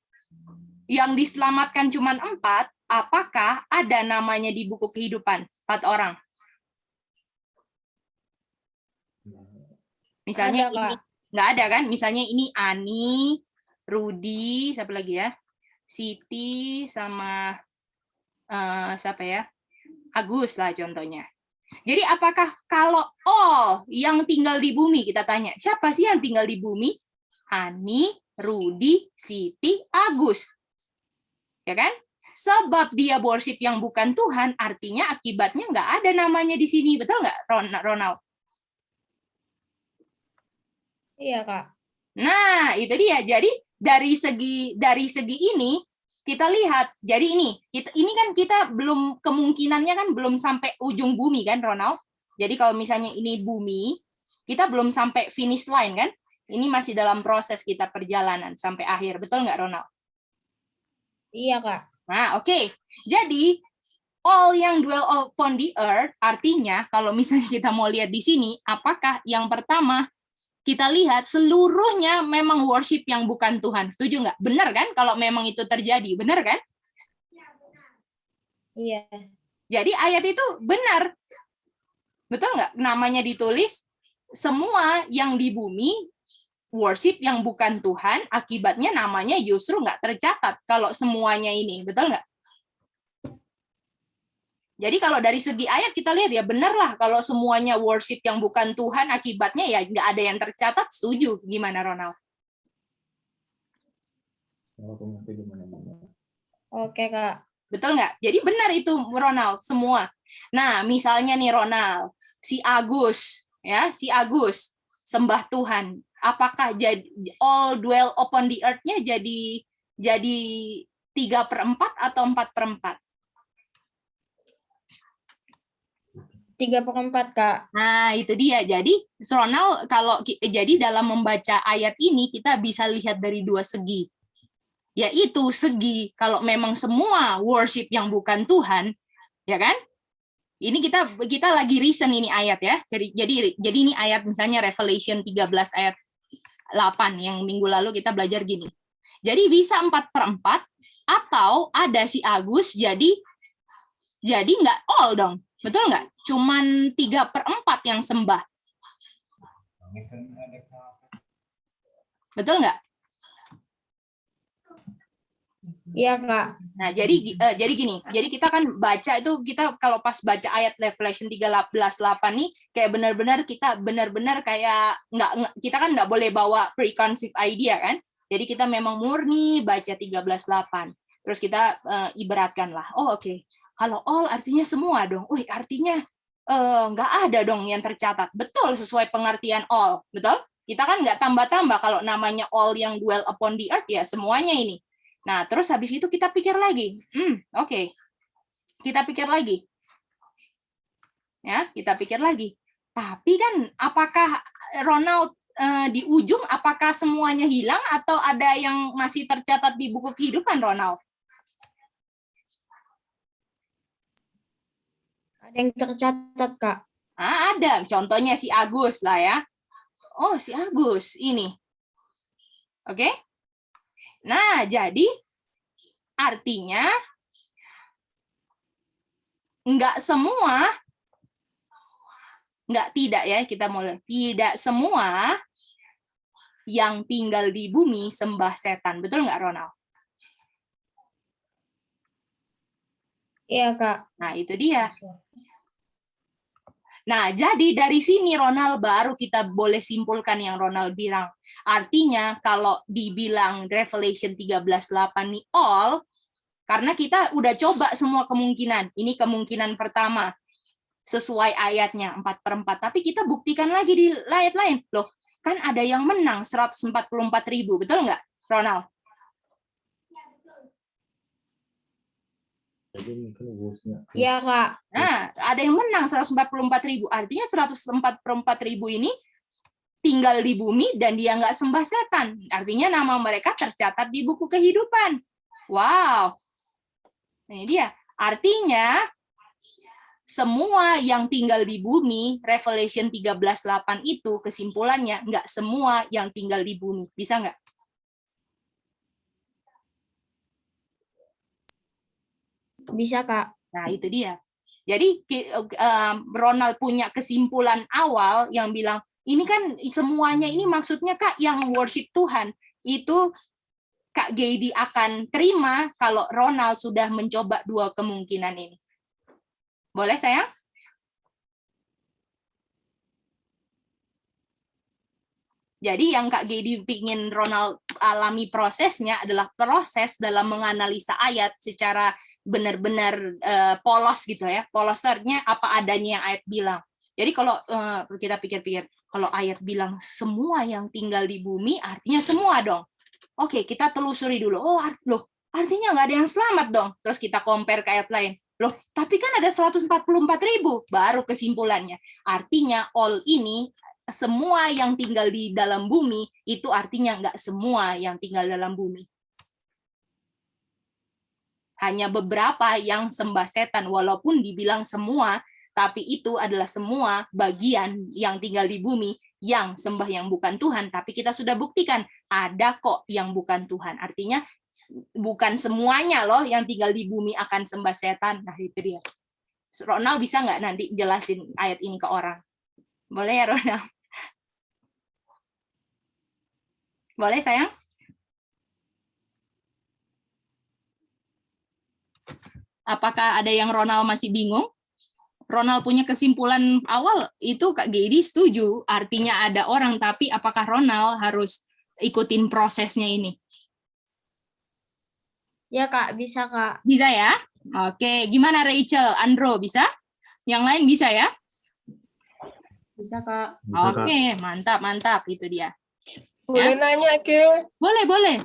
yang diselamatkan cuma 4, apakah ada namanya di buku kehidupan 4 orang? Misalnya Ada, ini Kak. nggak ada kan? Misalnya ini Ani, Rudi, siapa lagi ya? Siti sama siapa ya? Agus lah contohnya. Jadi apakah kalau all yang tinggal di bumi, kita tanya, siapa sih yang tinggal di bumi? Ani, Rudi, Siti, Agus. Ya kan? Sebab dia worship yang bukan Tuhan, artinya akibatnya nggak ada namanya di sini. Betul nggak, Ronald? Iya, Kak. Nah, itu dia. Jadi dari segi ini kita lihat. Jadi ini kan kita belum, kemungkinannya kan belum sampai ujung bumi kan, Ronald? Jadi kalau misalnya ini bumi, kita belum sampai finish line kan? Ini masih dalam proses kita perjalanan sampai akhir. Betul nggak, Ronald? Iya, Kak. Nah, oke. Jadi all yang dwell upon the earth, artinya kalau misalnya kita mau lihat di sini, apakah yang pertama kita lihat seluruhnya memang worship yang bukan Tuhan. Setuju nggak? Benar kan kalau memang itu terjadi? Benar kan? Iya. Jadi ayat itu benar. Betul nggak? Namanya ditulis, semua yang di bumi worship yang bukan Tuhan, akibatnya namanya justru nggak tercatat kalau semuanya ini. Betul nggak? Jadi kalau dari segi ayat kita lihat ya benarlah kalau semuanya worship yang bukan Tuhan, akibatnya ya nggak ada yang tercatat. Setuju? Gimana, Ronald? Oke, Kak. Betul nggak? Jadi benar itu, Ronald, semua. Nah, misalnya nih Ronald, si Agus sembah Tuhan. Apakah jadi all dwell upon the earth-nya jadi 3/4 atau 4/4? 3/4, Kak. Nah, itu dia. Jadi, Ronald, jadi dalam membaca ayat ini kita bisa lihat dari 2 segi. Yaitu segi kalau memang semua worship yang bukan Tuhan, ya kan? Ini kita lagi reason ini ayat ya. Jadi ini ayat misalnya Revelation 13 ayat 8 yang minggu lalu kita belajar gini. Jadi bisa 4/4 atau ada si Agus jadi nggak all dong. Betul nggak? Cuman 3/4 yang sembah. Betul nggak? Iya, Kak. Nah, jadi gini. Jadi kita kan baca itu, kita kalau pas baca ayat Revelation 13:8 nih kayak benar-benar kayak kita kan nggak boleh bawa preconceived idea kan. Jadi kita memang murni baca 13:8. Terus kita ibaratkan lah. Oh, oke. Kalau all artinya semua dong. Wih, artinya nggak ada dong yang tercatat. Betul, sesuai pengertian all. Betul? Kita kan nggak tambah-tambah kalau namanya all yang dwell upon the earth ya semuanya ini. Nah, terus habis itu kita pikir lagi. Oke. Kita pikir lagi. Ya, kita pikir lagi. Tapi kan apakah Ronald di ujung apakah semuanya hilang atau ada yang masih tercatat di buku kehidupan, Ronald? Ada yang tercatat, Kak. Ada. Contohnya si Agus lah ya. Oh, si Agus ini. Oke? Nah, jadi artinya tidak ya, kita mulai. Tidak semua yang tinggal di bumi sembah setan. Betul nggak, Ronald? Iya, Kak. Nah, itu dia. Nah, jadi dari sini Ronald baru kita boleh simpulkan yang Ronald bilang. Artinya kalau dibilang Revelation 13:8 nih all, karena kita udah coba semua kemungkinan. Ini kemungkinan pertama sesuai ayatnya 4/4. Tapi kita buktikan lagi di ayat lain. Loh, kan ada yang menang 144.000, betul nggak, Ronald? Iya, Kak. Nah, ada yang menang 144.000. Artinya 144.000 ini tinggal di bumi dan dia nggak sembah setan. Artinya nama mereka tercatat di buku kehidupan. Wow. Ini dia. Artinya semua yang tinggal di bumi, Revelation 13:8 itu kesimpulannya nggak semua yang tinggal di bumi. Bisa nggak? Bisa, Kak. Nah, itu dia. Jadi Ronald punya kesimpulan awal yang bilang, ini kan semuanya ini maksudnya Kak yang worship Tuhan. Itu Kak Geidi akan terima kalau Ronald sudah mencoba dua kemungkinan ini. Boleh, sayang? Jadi yang Kak Geidi pingin Ronald alami prosesnya adalah proses dalam menganalisa ayat secara benar-benar polos gitu ya. Polos artinya apa adanya yang ayat bilang. Jadi kalau kita pikir-pikir, kalau ayat bilang semua yang tinggal di bumi, artinya semua dong. Oke, kita telusuri dulu. Oh, loh, artinya nggak ada yang selamat dong. Terus kita compare ke ayat lain. Loh, tapi kan ada 144.000. Baru kesimpulannya. Artinya all ini, semua yang tinggal di dalam bumi, itu artinya nggak semua yang tinggal dalam bumi. Hanya beberapa yang sembah setan, walaupun dibilang semua, tapi itu adalah semua bagian yang tinggal di bumi yang sembah yang bukan Tuhan. Tapi kita sudah buktikan, ada kok yang bukan Tuhan. Artinya, bukan semuanya loh yang tinggal di bumi akan sembah setan. Nah, itu dia. Ronald bisa nggak nanti jelasin ayat ini ke orang? Boleh ya, Ronald? Boleh, sayang? Apakah ada yang Ronald masih bingung? Ronald punya kesimpulan awal, itu Kak Geidi setuju, artinya ada orang, tapi apakah Ronald harus ikutin prosesnya ini? Ya, Kak, bisa, Kak. Bisa ya? Oke, gimana Rachel, Andro, bisa? Yang lain bisa ya? Bisa, Kak. Bisa, Kak. Oke, mantap, itu dia. Boleh nanya, Ke? Boleh.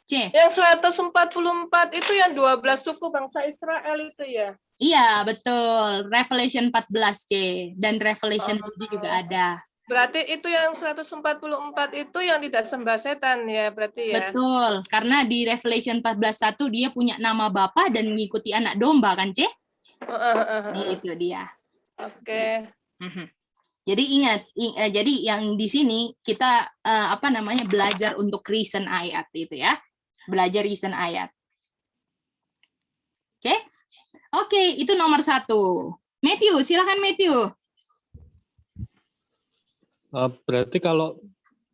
C. Yang 144 itu yang 12 suku bangsa Israel itu ya? Iya, betul. Revelation 14, C. Dan Revelation 7 juga ada. Berarti itu yang 144 itu yang tidak sembah setan ya, berarti ya? Betul, karena di Revelation 14:1 dia punya nama Bapa dan mengikuti anak domba kan, C? Itu dia. Oke. Jadi ingat, jadi yang di sini kita belajar untuk reason ayat itu ya. Belajar reason ayat. Oke? Oke, itu nomor 1. Matthew, silakan Matthew. Berarti kalau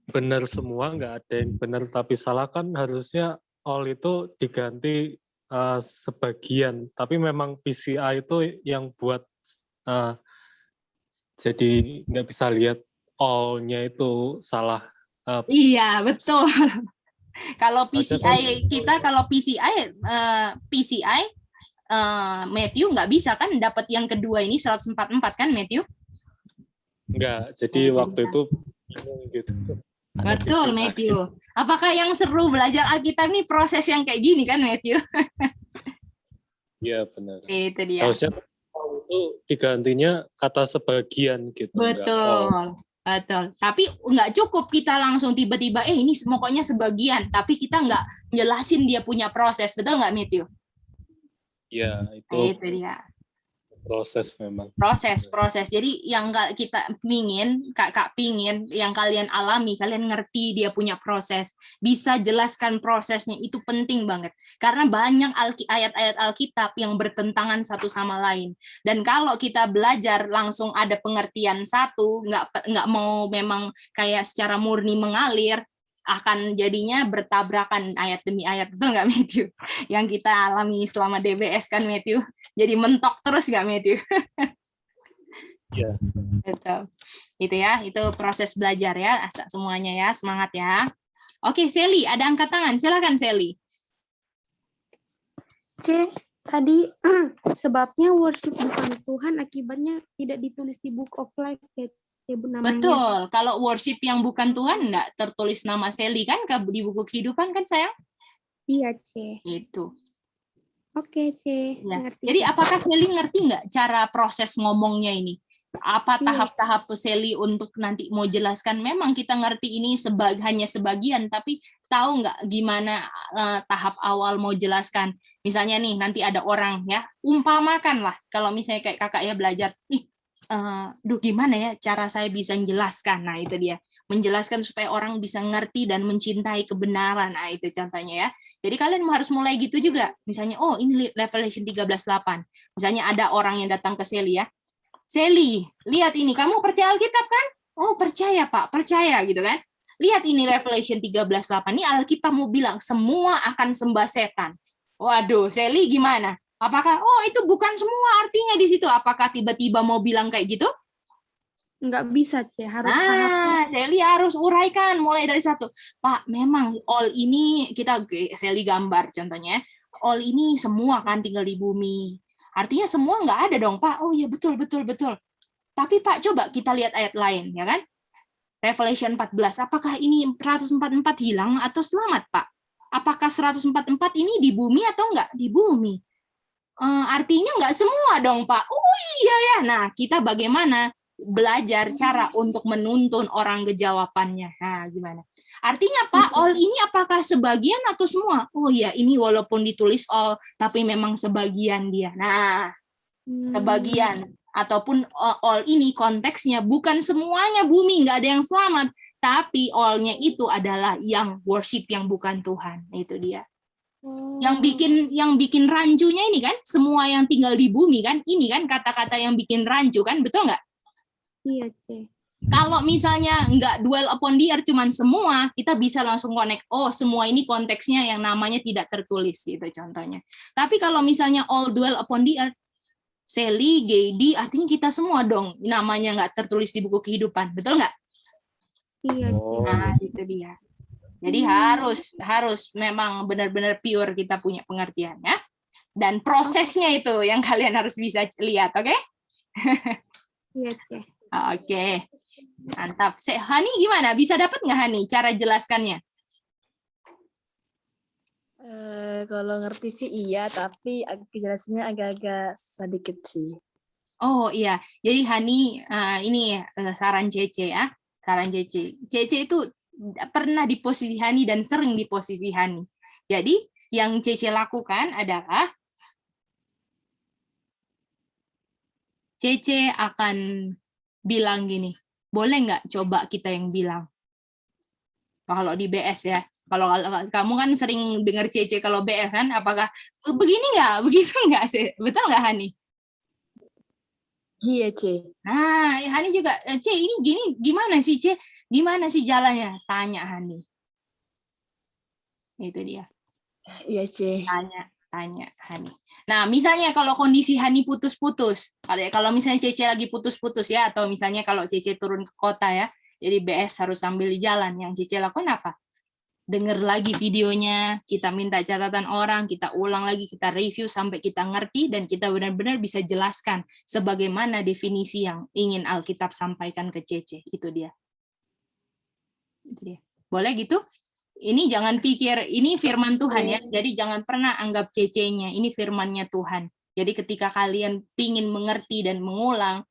benar semua, nggak ada yang benar tapi salah, kan harusnya all itu diganti sebagian. Tapi memang PCI itu yang buat jadi nggak bisa lihat all-nya itu salah. Iya, betul. Kalau PCI PCI Matthew nggak bisa kan dapat yang kedua ini 144 kan Matthew? Enggak, jadi waktu itu gitu. Betul Matthew. Apakah yang seru belajar Alkitab nih proses yang kayak gini kan Matthew? Iya benar. Itu dia. Harusnya itu digantinya kata sebagian gitu. Betul. Betul. Tapi nggak cukup kita langsung tiba-tiba ini pokoknya sebagian, tapi kita nggak jelasin dia punya proses, betul nggak Matthew? Iya, itu dia. Proses memang. Proses. Jadi yang kita pingin, kakak pingin, yang kalian alami, kalian ngerti dia punya proses. Bisa jelaskan prosesnya, itu penting banget. Karena banyak ayat-ayat Alkitab yang bertentangan satu sama lain. Dan kalau kita belajar langsung ada pengertian satu, nggak mau memang kayak secara murni mengalir, akan jadinya bertabrakan ayat demi ayat, betul nggak Matthew? Yang kita alami selama DBS kan Matthew, jadi mentok terus nggak Matthew? Iya. Betul. Itu ya, itu proses belajar ya, semuanya ya, semangat ya. Oke, Sally, ada angkat tangan, silakan Sally. C, tadi sebabnya worship bukan Tuhan, akibatnya tidak ditulis di Book of Life ya. Namanya. Betul, kalau worship yang bukan Tuhan enggak tertulis nama Sally kan di buku kehidupan kan sayang? Iya, C. Itu. Oke, C. Ya. Ngerti. Jadi apakah Sally ngerti nggak cara proses ngomongnya ini? Apa tahap-tahap Sally untuk nanti mau jelaskan? Memang kita ngerti ini hanya sebagian, tapi tahu nggak gimana tahap awal mau jelaskan? Misalnya nih, nanti ada orang ya, umpamakan lah, kalau misalnya kayak kakak ya belajar, gimana ya cara saya bisa menjelaskan? Nah itu dia, menjelaskan supaya orang bisa ngerti dan mencintai kebenaran. Nah itu contohnya ya. Jadi kalian harus mulai gitu juga. Misalnya, oh ini Revelation 13:8. Misalnya ada orang yang datang ke Sally ya. Sally, lihat ini, kamu percaya Alkitab kan? Oh percaya Pak, percaya gitu kan. Lihat ini Revelation 13:8. Ini Alkitab mau bilang semua akan sembah setan. Waduh, Sally gimana? Apakah, itu bukan semua artinya di situ? Apakah tiba-tiba mau bilang kayak gitu? Nggak bisa, C. Harus Sally harus uraikan mulai dari satu. Pak, memang all ini, Sally gambar contohnya, all ini semua kan tinggal di bumi. Artinya semua nggak ada dong, Pak. Oh iya, betul. Tapi Pak, coba kita lihat ayat lain, ya kan? Revelation 14, apakah ini 144 hilang atau selamat, Pak? Apakah 144 ini di bumi atau enggak? Di bumi. Artinya nggak semua dong Pak. Oh iya ya. Nah kita bagaimana belajar cara untuk menuntun orang ke jawabannya. Nah gimana? Artinya Pak, all ini apakah sebagian atau semua? Oh iya, ini walaupun ditulis all, tapi memang sebagian dia. Nah sebagian ataupun all ini konteksnya bukan semuanya bumi, nggak ada yang selamat. Tapi all-nya itu adalah yang worship yang bukan Tuhan. Itu dia. Yang bikin rancunya ini kan semua yang tinggal di bumi kan, ini kan kata-kata yang bikin rancu kan, betul nggak? Iya sih. Kalau misalnya nggak dwell upon the earth cuman semua, kita bisa langsung connect, oh semua ini konteksnya yang namanya tidak tertulis gitu contohnya. Tapi kalau misalnya all dwell upon the earth, Sally, Gady, artinya kita semua dong namanya nggak tertulis di buku kehidupan, betul nggak? Iya sih. Nah itu dia. Jadi harus memang benar-benar pure kita punya pengertian ya. Dan prosesnya itu yang kalian harus bisa lihat, oke? Iya, Ceh. Oke. Mantap. Hani gimana? Bisa dapat nggak Hani cara jelaskannya? Kalau ngerti sih iya, tapi jelasnya agak-agak sedikit sih. Oh iya. Jadi Hani ini saran Cece ya. Saran Cece. Cece itu pernah di posisi Hani dan sering di posisi Hani. Jadi yang Cece lakukan adalah Cece akan bilang gini? Boleh nggak coba kita yang bilang? Kalau di BS ya. Kalau kamu kan sering dengar Cece kalau BS kan, apakah begini nggak? Begitu nggak sih? Betul nggak Hani? Iya, C. Nah, Hani juga, C ini gini gimana sih C? Gimana sih jalannya? Tanya Hani. Itu dia. Iya, C. Tanya Hani. Nah, misalnya kalau kondisi Hani putus-putus, kalau misalnya Cece lagi putus-putus ya, atau misalnya kalau Cece turun ke kota ya, jadi BS harus sambil di jalan, yang Cece lakukan apa? Dengar lagi videonya, kita minta catatan orang, kita ulang lagi, kita review sampai kita ngerti, dan kita benar-benar bisa jelaskan sebagaimana definisi yang ingin Alkitab sampaikan ke Cece. Itu dia. Boleh gitu? Ini jangan pikir, ini firman Tuhan ya, jadi jangan pernah anggap Cece-nya, ini firman-nya Tuhan. Jadi ketika kalian ingin mengerti dan mengulang,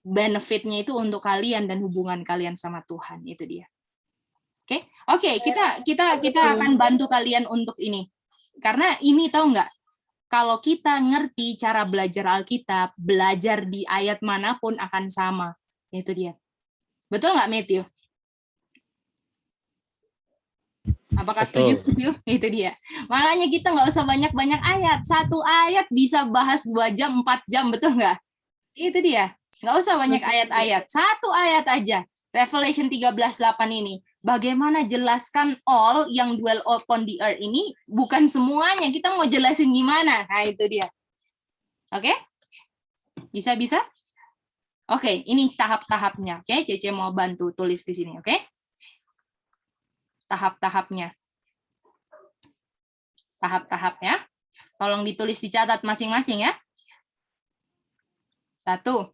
benefit-nya itu untuk kalian dan hubungan kalian sama Tuhan, itu dia. Oke, kita akan bantu kalian untuk ini. Karena ini tahu nggak, kalau kita ngerti cara belajar Alkitab, belajar di ayat manapun akan sama. Itu dia. Betul nggak, Matthew? Apakah setuju? Itu dia. Makanya kita nggak usah banyak-banyak ayat. Satu ayat bisa bahas 2 jam, 4 jam, betul nggak? Itu dia. Nggak usah banyak ayat-ayat. Satu ayat aja. Revelation 13:8 ini. Bagaimana jelaskan all yang dwell upon the earth ini, bukan semuanya. Kita mau jelasin gimana? Nah, itu dia. Oke? Bisa-bisa? Oke, ini tahap-tahapnya. Oke, Cece mau bantu tulis di sini, oke? Tahap-tahapnya. Tahap-tahapnya. Tolong ditulis, dicatat masing-masing ya. 1.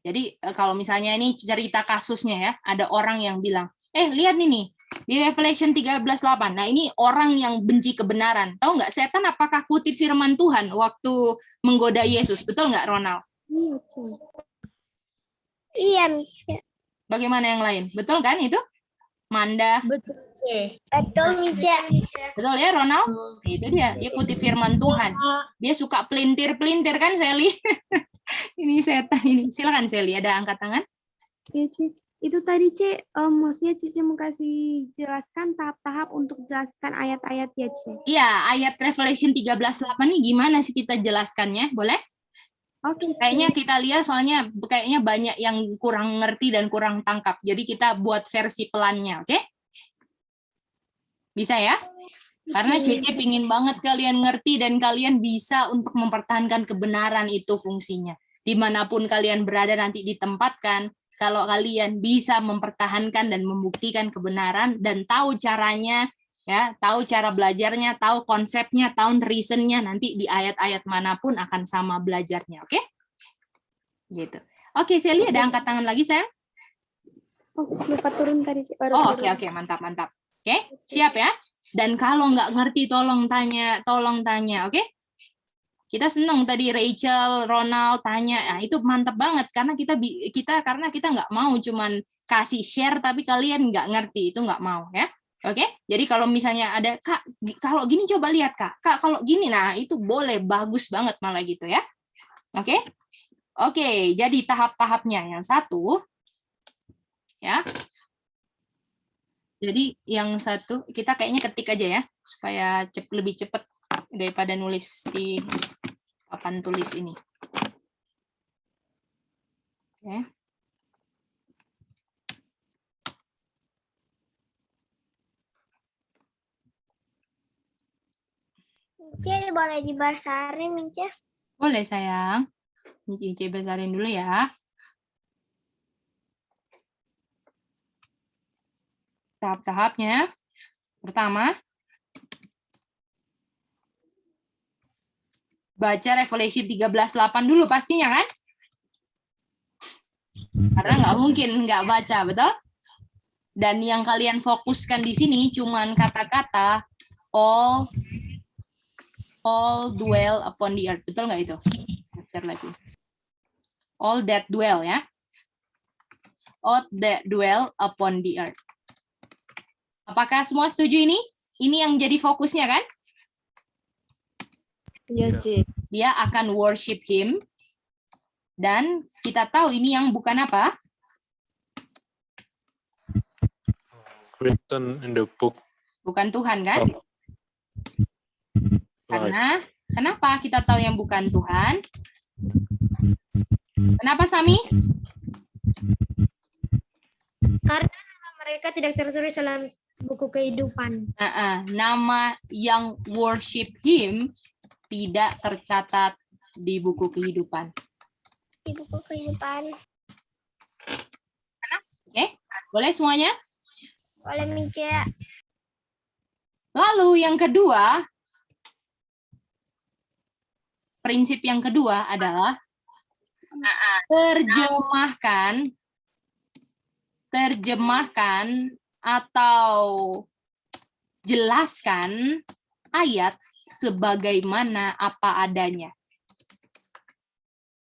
Jadi kalau misalnya ini cerita kasusnya ya, ada orang yang bilang, lihat nih, di Revelation 13:8. Nah, ini orang yang benci kebenaran. Tahu nggak, setan apakah kutip firman Tuhan waktu menggoda Yesus? Betul nggak, Ronald? Iya. Bagaimana yang lain? Betul kan itu? Manda? Betul, C. Betul, Mica. Betul ya, Ronald? Itu dia kutip firman Tuhan. Dia suka pelintir-pelintir kan, Sally? Ini setan ini. Silakan, Sally, ada angkat tangan? Ya, Cis. Itu tadi, C, maksudnya Cici mau kasih jelaskan tahap-tahap untuk jelaskan ayat-ayat ya, C. Iya, ayat Revelation 13:8 ini gimana sih kita jelaskannya? Boleh? Oke. Kayaknya kita lihat soalnya kayaknya banyak yang kurang ngerti dan kurang tangkap. Jadi kita buat versi pelannya, oke? Bisa ya? Karena Cece pingin banget kalian ngerti dan kalian bisa untuk mempertahankan kebenaran, itu fungsinya. Dimanapun kalian berada nanti ditempatkan, kalau kalian bisa mempertahankan dan membuktikan kebenaran dan tahu caranya, ya, tahu cara belajarnya, tahu konsepnya, tahu reasonnya, nanti di ayat-ayat manapun akan sama belajarnya, oke? Gitu. Oke, Sally, ada angkat tangan lagi, sayang? Oh, lupa turun tadi. Oke, mantap. Oke, siap ya? Dan kalau nggak ngerti, tolong tanya, oke? Kita seneng tadi Rachel, Ronald tanya, nah, itu mantap banget karena kita nggak mau cuman kasih share tapi kalian nggak ngerti, itu nggak mau ya. Oke, jadi kalau misalnya ada, Kak, kalau gini coba lihat, Kak, kalau gini, nah itu boleh, bagus banget malah gitu ya. Oke, jadi tahap-tahapnya yang 1, ya. Jadi yang 1 kita kayaknya ketik aja ya, supaya lebih cepat daripada nulis di papan tulis ini. Oke. Mica, boleh dibasarin, Mica? Boleh, sayang. Cici besarin dulu ya. Tahap-tahapnya. Pertama, baca Revelation 13:8 dulu pastinya kan? Karena nggak mungkin nggak baca, betul? Dan yang kalian fokuskan di sini cuman kata-kata all dwell upon the earth. Betul nggak itu? Share lagi. All that dwell ya. All that dwell upon the earth. Apakah semua setuju ini? Ini yang jadi fokusnya kan? Iya, C. Dia akan worship him. Dan kita tahu ini yang bukan apa? Written in the book. Bukan Tuhan kan? Life. Karena kenapa kita tahu yang bukan Tuhan? Kenapa Sami? Karena nama mereka tidak tertulis dalam buku kehidupan. Nama yang worship him tidak tercatat di buku kehidupan. Di buku kehidupan. Oke, boleh semuanya? Boleh Mica. Lalu yang kedua, prinsip yang kedua adalah terjemahkan atau jelaskan ayat sebagaimana apa adanya.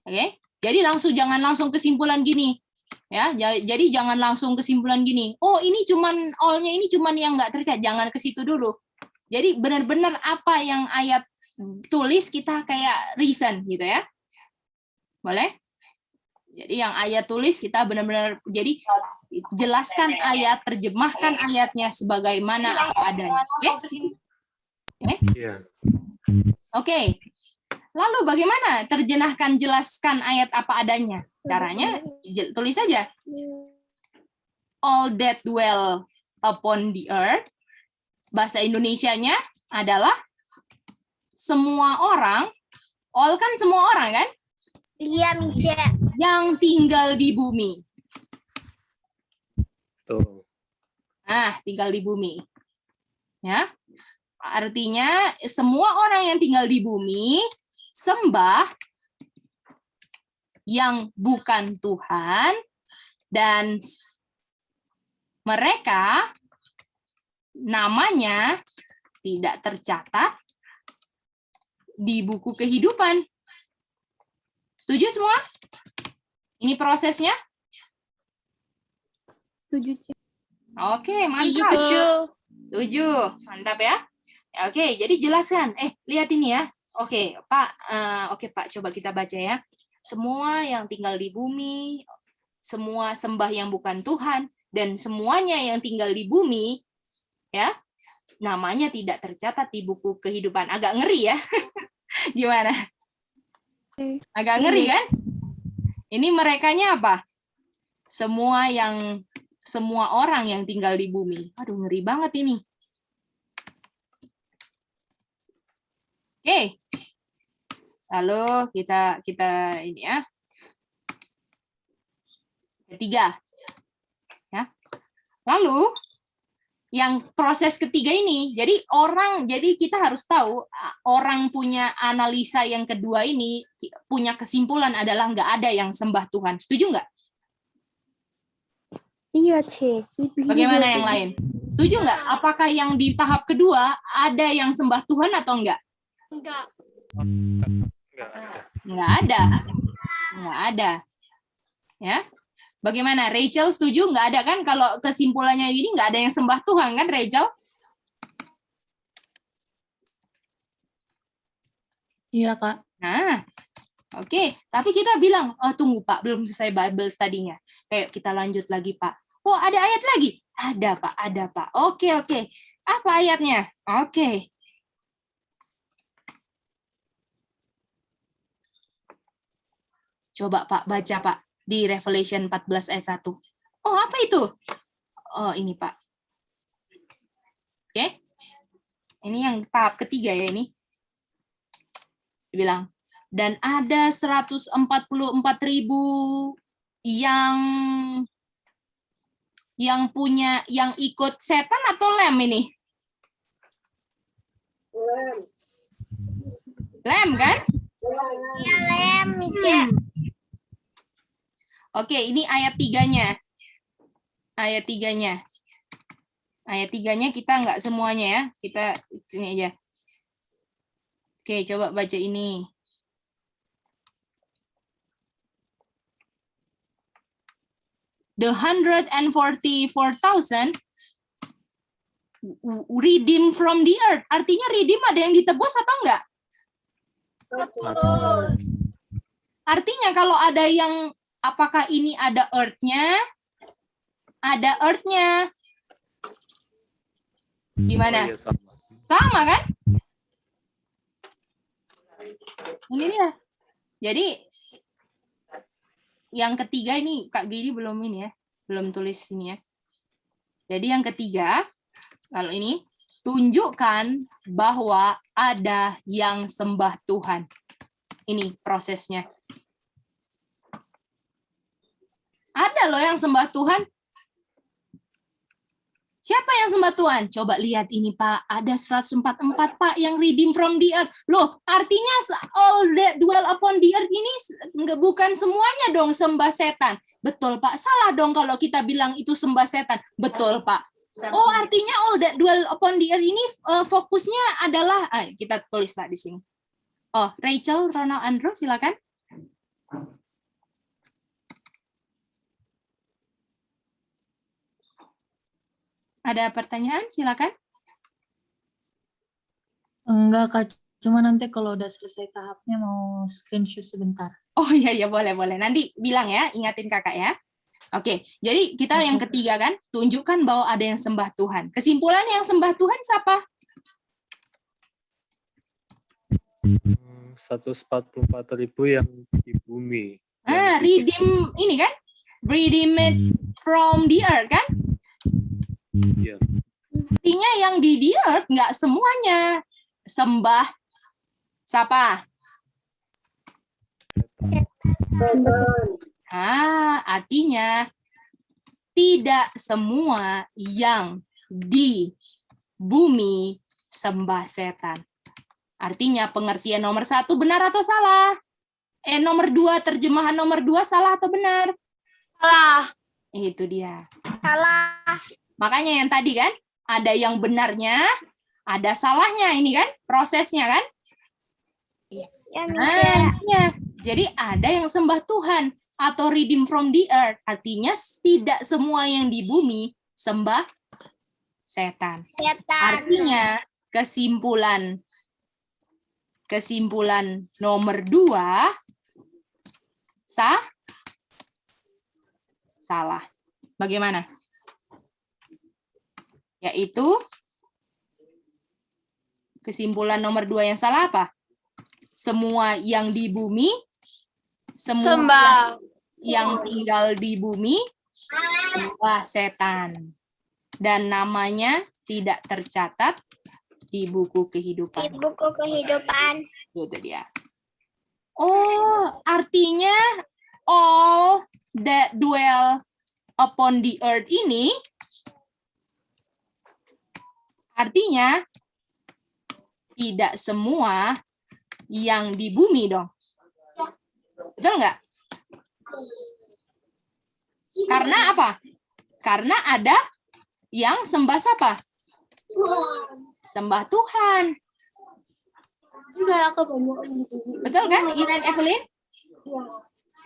Oke, jadi jangan langsung kesimpulan gini, ya. Jadi jangan langsung kesimpulan gini. Oh, ini cuman all-nya ini cuman yang nggak tercatat. Jangan ke situ dulu. Jadi benar-benar apa yang ayat tulis kita kayak reason gitu ya. Boleh? Jadi yang ayat tulis kita benar-benar jadi jelaskan ayat, terjemahkan ayatnya sebagaimana apa adanya. Oke. Lalu bagaimana jelaskan ayat apa adanya? Caranya tulis saja. All that dwell upon the earth. Bahasa Indonesianya adalah semua orang. All kan semua orang kan? Iya, Mica. Yang tinggal di bumi. Tuh. Nah, tinggal di bumi. Ya. Artinya semua orang yang tinggal di bumi sembah yang bukan Tuhan dan mereka namanya tidak tercatat di buku kehidupan. Setuju semua? Ini prosesnya? Setuju. Oke, mantap. Setuju. Mantap ya. Oke, jadi jelaskan. Lihat ini ya. Oke, Pak. Oke, Pak. Coba kita baca ya. Semua yang tinggal di bumi, semua sembah yang bukan Tuhan, dan semuanya yang tinggal di bumi, ya, namanya tidak tercatat di buku kehidupan. Agak ngeri ya. Gimana? Agak ngeri kan? Ini merekanya apa? Semua orang yang tinggal di bumi. Aduh, ngeri banget ini. Oke. Lalu kita ini ya. Ketiga. Ya. Lalu yang proses ketiga ini, jadi kita harus tahu orang punya analisa yang kedua ini punya kesimpulan adalah nggak ada yang sembah Tuhan. Setuju nggak? Iya, C. Bagaimana yang lain? Setuju nggak? Apakah yang di tahap kedua ada yang sembah Tuhan atau enggak? Nggak ada. Ya. Bagaimana? Rachel setuju? Nggak ada kan? Kalau kesimpulannya ini nggak ada yang sembah Tuhan kan, Rachel? Iya, Kak. Nah, oke. Tapi kita bilang, oh tunggu Pak, belum selesai Bible study-nya. Kayak kita lanjut lagi Pak. Oh, ada ayat lagi? Ada Pak. Oke. Apa ayatnya? Oke. Coba Pak, baca Pak. Di Revelation 14 ayat 1. Oh, apa itu? Oh, ini Pak. Oke. Ini yang tahap ketiga ya ini. Dibilang, dan ada 144.000 yang ikut setan atau lem ini? Lem kan? Ya, lem, Mica. Oke, ini ayat 3-nya. Ayat 3-nya kita nggak semuanya ya. Kita ini aja. Oke, coba baca ini. The 144,000 redeem from the earth. Artinya redeem ada yang ditebus atau enggak? Artinya kalau ada yang, apakah ini ada earth-nya? Ada earth-nya. Gimana? Oh, iya, sama. Sama kan? Ini dia. Jadi yang ketiga ini Kak Giri belum ini ya, belum tulis ini ya. Jadi yang ketiga, kalau ini tunjukkan bahwa ada yang sembah Tuhan. Ini prosesnya. Ada loh yang sembah Tuhan. Siapa yang sembah Tuhan? Coba lihat ini Pak, ada 144 Pak yang redeem from the earth. Loh, artinya all that dwell upon the earth ini bukan semuanya dong sembah setan. Betul Pak, salah dong kalau kita bilang itu sembah setan. Betul Pak. Oh, artinya all that dwell upon the earth ini fokusnya adalah, kita tulis tak di sini. Oh, Rachel, Ronald, Andrew, silakan. Ada pertanyaan? Silakan. Enggak, Kak. Cuma nanti kalau udah selesai tahapnya mau screenshot sebentar. Oh iya, boleh. Nanti bilang ya, ingatin kakak ya. Oke, jadi kita yang ketiga kan, tunjukkan bahwa ada yang sembah Tuhan. Kesimpulan yang sembah Tuhan siapa? 144.000 yang di bumi. Redeem ini kan? Redeemed from the earth kan? Iya. Artinya yang di the earth nggak semuanya sembah siapa? Artinya tidak semua yang di bumi sembah setan. Artinya pengertian nomor 1 benar atau salah? Nomor 2, terjemahan nomor 2 salah atau benar? Salah. Itu dia. Salah. Makanya yang tadi kan, ada yang benarnya, ada salahnya ini kan, prosesnya kan? Ya. Jadi ada yang sembah Tuhan atau redeem from the earth, artinya tidak semua yang di bumi sembah setan. Artinya kesimpulan nomor 2 salah. Bagaimana? Yaitu kesimpulan nomor 2 yang salah apa? Semua yang di bumi, semua yang tinggal di bumi sembah setan. Dan namanya tidak tercatat di buku kehidupan. Di buku kehidupan. Itu dia. Oh, artinya all that dwell upon the earth ini artinya tidak semua yang di bumi dong. Betul nggak? Karena apa? Karena ada yang sembah siapa? Sembah Tuhan. Betul kan, Iren Evelyn?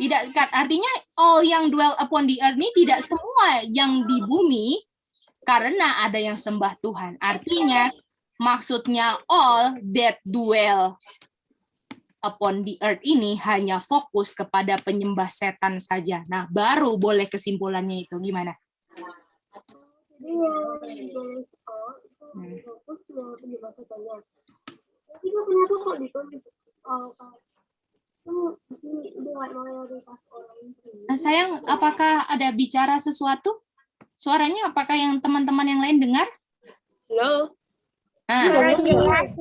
Tidak, artinya all yang dwell upon the earth ini tidak semua yang di bumi karena ada yang sembah Tuhan. Artinya maksudnya all that dwell upon the earth ini hanya fokus kepada penyembah setan saja. Nah, baru boleh kesimpulannya itu gimana? Sayang, apakah ada bicara sesuatu? Suaranya apakah yang teman-teman yang lain dengar? Halo. Kurang jelas,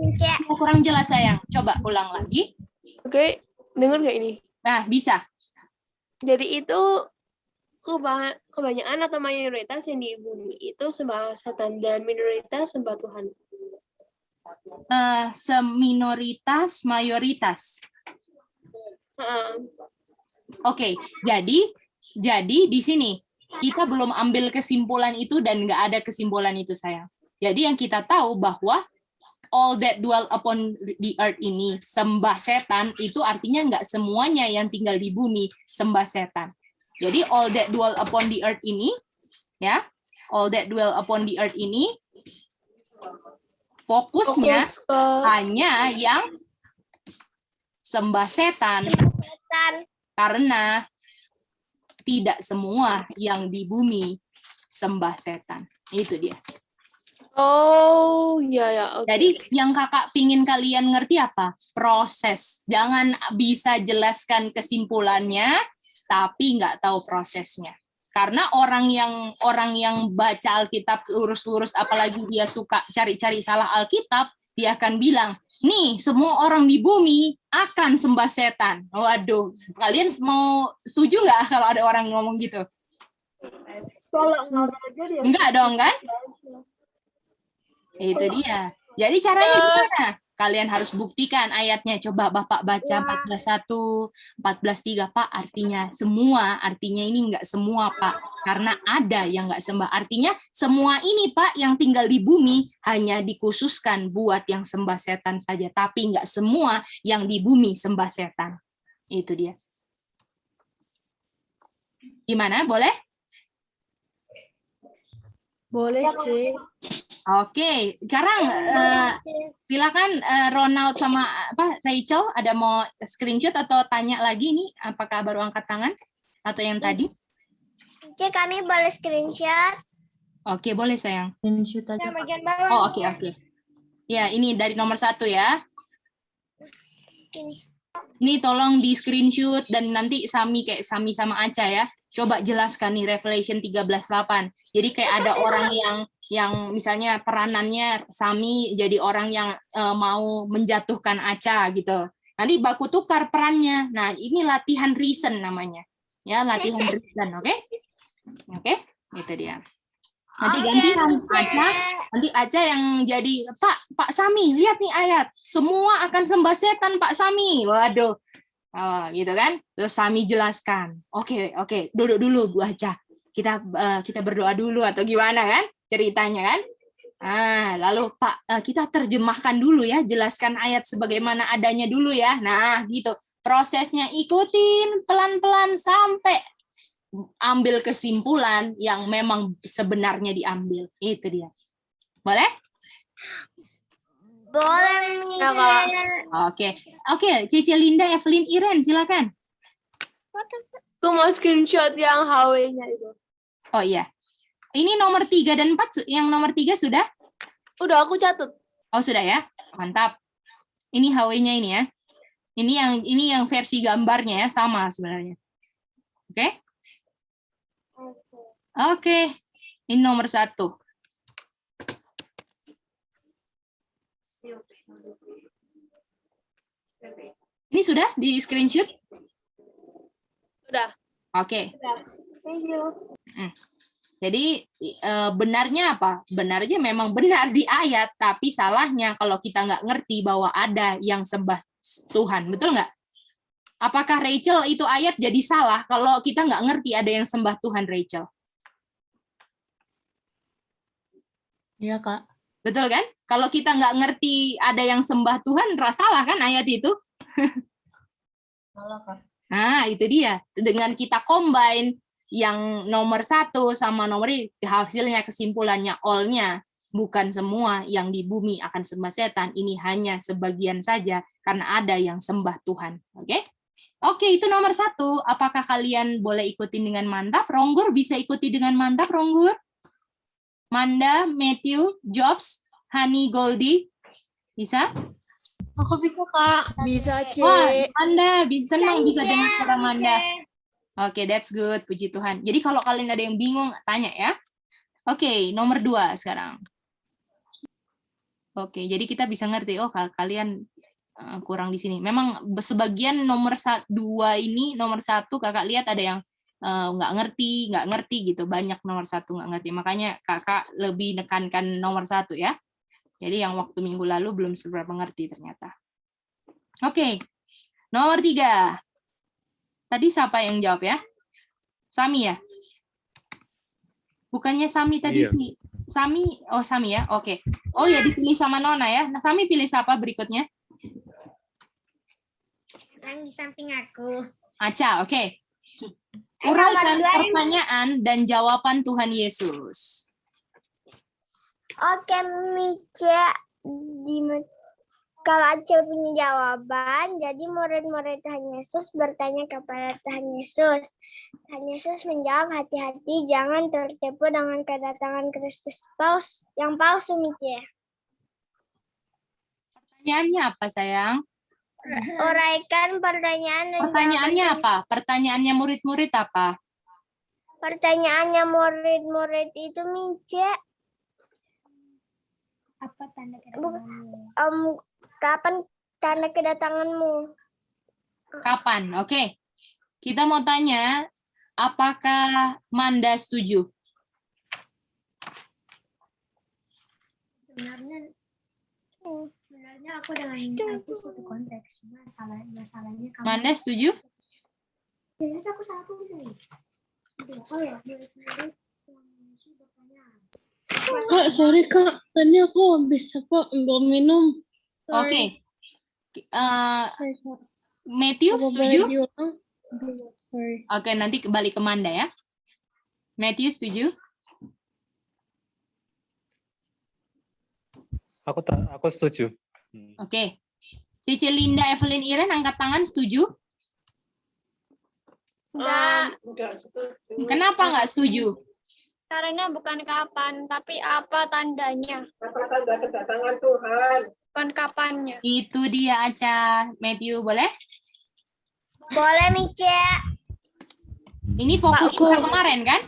Kurang jelas sayang. Coba ulang lagi. Oke, dengar nggak ini? Nah, bisa. Jadi itu kebanyakan atau mayoritas yang di bumi itu sembah setan dan minoritas sembah Tuhan. Seminoritas, mayoritas. Oke, jadi di sini kita belum ambil kesimpulan itu dan nggak ada kesimpulan itu sayang. Jadi yang kita tahu bahwa all that dwell upon the earth ini sembah setan itu artinya nggak semuanya yang tinggal di bumi sembah setan. Jadi all that dwell upon the earth ini, ya, all that dwell upon the earth ini fokusnya hanya yang sembah setan Karena tidak semua yang di bumi sembah setan. Itu dia. Oh, ya, oke. Jadi yang kakak pingin kalian ngerti apa? Proses. Jangan bisa jelaskan kesimpulannya, tapi nggak tahu prosesnya. Karena orang yang baca Alkitab lurus-lurus, apalagi dia suka cari-cari salah Alkitab, dia akan bilang, nih semua orang di bumi akan sembah setan. Waduh, kalian mau setuju nggak kalau ada orang ngomong gitu? Enggak dong kan? Itu dia. Jadi caranya gimana? Kalian harus buktikan ayatnya. Coba Bapak baca 14:1, 14:3, Pak. Artinya semua, artinya ini enggak semua, Pak. Karena ada yang enggak sembah. Artinya semua ini, Pak, yang tinggal di bumi hanya dikhususkan buat yang sembah setan saja. Tapi enggak semua yang di bumi sembah setan. Itu dia. Gimana? Boleh? Boleh, C. Oke, sekarang silakan Ronald sama Rachel, ada mau screenshot atau tanya lagi nih, apakah baru angkat tangan atau yang tadi? Cek, kami boleh screenshot. Oke, boleh sayang. Screenshot aja. Yang bagian bawah. Oh, oke. Ya, ini dari nomor 1 ya. Ini tolong di screenshot dan nanti Sami sama Aca ya. Coba jelaskan nih Revelation 13:8. Jadi kayak ada orang yang misalnya peranannya Sami jadi orang yang mau menjatuhkan Aca gitu. Nanti baku tukar perannya. Nah, ini latihan reason namanya. Ya, latihan reason, oke? Oke, itu dia. Nanti gantian Aca, nanti Aca yang jadi Pak Sami, lihat nih ayat. Semua akan sembah setan Pak Sami. Waduh. Oh, gitu kan? Terus Sami jelaskan. Oke, duduk dulu Bu Aca. Kita berdoa dulu atau gimana kan? Ceritanya kan? Lalu Pak, kita terjemahkan dulu ya, jelaskan ayat sebagaimana adanya dulu ya. Nah, gitu. Prosesnya ikutin pelan-pelan sampai ambil kesimpulan yang memang sebenarnya diambil. Itu dia. Boleh? Boleh. Oke, Cici Linda, Evelyn, Iren, silakan. Aku mau screenshot yang HW-nya itu. Oh iya. Ini nomor 3 dan 4, yang nomor 3 sudah? Udah aku catat. Oh, sudah ya. Mantap. Ini HW-nya ini ya. Ini yang versi gambarnya ya, sama sebenarnya. Oke? Oke. Ini nomor 1. Ini sudah di screenshot? Sudah. Oke. Thank you. Jadi benarnya apa? Benarnya memang benar di ayat, tapi salahnya kalau kita nggak ngerti bahwa ada yang sembah Tuhan. Betul nggak? Apakah Rachel itu ayat jadi salah kalau kita nggak ngerti ada yang sembah Tuhan, Rachel? Iya, Kak. Betul kan? Kalau kita nggak ngerti ada yang sembah Tuhan, salah kan ayat itu? Salah, Kak. Nah, itu dia. Dengan kita combine yang nomor 1 sama nomor ini, hasilnya kesimpulannya all-nya bukan semua yang di bumi akan sembah setan. Ini hanya sebagian saja karena ada yang sembah Tuhan. Oke? Oke, itu nomor 1. Apakah kalian boleh ikuti dengan mantap? Ronggur bisa ikuti dengan mantap, Ronggur? Manda, Matthew, Jobs, Hani, Goldie, bisa? Aku bisa, Kak. Bisa, C. Wah, Manda, senang bisa dengar suara Manda. Oke, that's good, puji Tuhan. Jadi kalau kalian ada yang bingung, tanya ya. Oke, nomor 2 sekarang. Oke, jadi kita bisa ngerti, oh kalian kurang di sini. Memang sebagian nomor 2 ini, nomor 1 kakak lihat ada yang nggak ngerti gitu, banyak nomor 1 nggak ngerti, makanya kakak lebih nekankan nomor 1 ya. Jadi yang waktu minggu lalu belum seberapa ngerti ternyata. Oke, nomor 3 tadi siapa yang jawab ya? Sami ya? Bukannya Sami tadi? Iya. Sami, oh Sami ya, oke. Oh ya, dipilih sama Nona ya. Nah, Sami pilih siapa berikutnya? Yang di samping aku. Aca, oke. Uraikan pertanyaan dan jawaban Tuhan Yesus. Oke, Mica. Kalau Acil punya jawaban, jadi murid-murid Tuhan Yesus bertanya kepada Tuhan Yesus. Tuhan Yesus menjawab, hati-hati jangan tertipu dengan kedatangan Kristus yang palsu, Mice. Pertanyaannya apa, sayang? Uraikan pertanyaan dan Pertanyaannya jawaban. apa? Pertanyaannya murid-murid apa? Pertanyaannya murid-murid itu, Mice. Apa tanda kedatanganmu? Kapan tanda kedatanganmu? Kapan? Oke. Kita mau tanya, apakah Manda setuju? Sebenarnya aku dengan itu satu konteks. Masalahnya kamu. Manda setuju? Ternyata aku salah tulis. Oh ya, murid-murid bertanya. Kak, sorry Kak, tadi aku habis nggak minum. Oke. Matthew setuju? Sorry. Oke, nanti kembali ke Manda ya. Matthew setuju? Aku setuju. Oke. Cici Linda, Evelyn, Iren angkat tangan setuju? Enggak setuju. Kenapa nggak setuju? Karena bukan kapan, tapi apa tandanya. Apa tanda kedatangan Tuhan? Bukan kapannya. Itu dia, Aca. Matthew, boleh? Boleh, Mice. Ini fokus kita kemarin kan?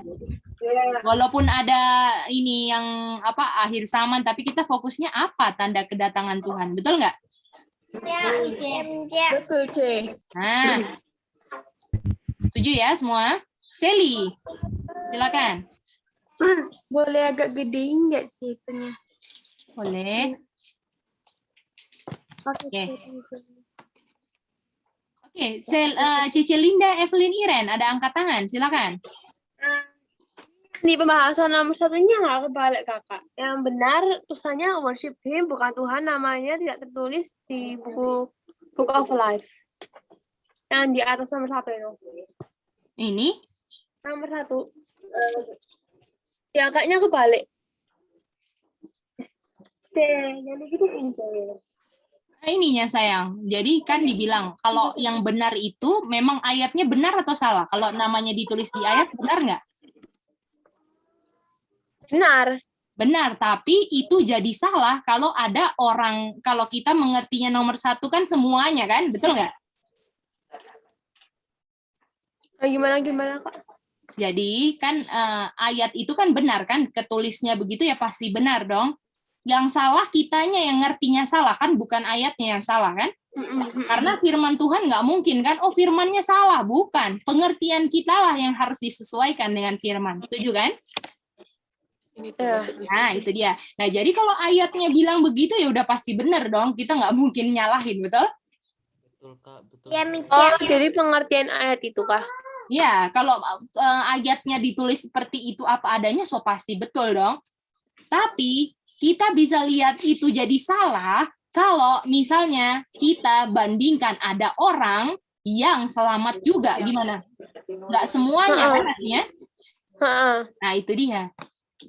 Ya. Walaupun ada ini yang akhir zaman, tapi kita fokusnya apa tanda kedatangan Tuhan, betul nggak? Ya, Mice. Betul, C. Nah, setuju ya semua? Sally, silakan. Boleh agak gedein nggak sih itunya? Boleh. Oke. Oke, Cici Linda, Evelyn, Iren, ada angkat tangan, silakan. Di pembahasan nomor satunya nggak kebalik, Kakak. Yang benar tulisannya worship him, bukan Tuhan, namanya tidak tertulis di buku Book of Life. Yang di atas nomor 1 itu. Ini? Nomor 1. Ya, kayaknya kebalik. Jadi gitu Ininya sayang. Jadi kan dibilang kalau yang benar itu memang ayatnya benar atau salah? Kalau namanya ditulis di ayat benar nggak? Benar. Benar, tapi itu jadi salah kalau ada orang, kalau kita mengertinya nomor 1 kan semuanya kan, betul nggak? Gimana, Kak? Jadi kan ayat itu kan benar kan, ketulisnya begitu ya pasti benar dong. Yang salah kitanya yang ngertinya salah kan, bukan ayatnya yang salah kan? Karena firman Tuhan nggak mungkin kan, oh firmannya salah, bukan. Pengertian kita lah yang harus disesuaikan dengan firman, setuju kan? Nah itu dia. Nah jadi kalau ayatnya bilang begitu ya udah pasti benar dong, kita nggak mungkin nyalahin, betul? Betul Kak, betul. Ya, Mice. Oh, jadi pengertian ayat itu, Kak? Ya, kalau ayatnya ditulis seperti itu apa adanya, so pasti betul dong. Tapi kita bisa lihat itu jadi salah kalau misalnya kita bandingkan ada orang yang selamat juga, gimana? Nggak semuanya kan artinya? Nah itu dia.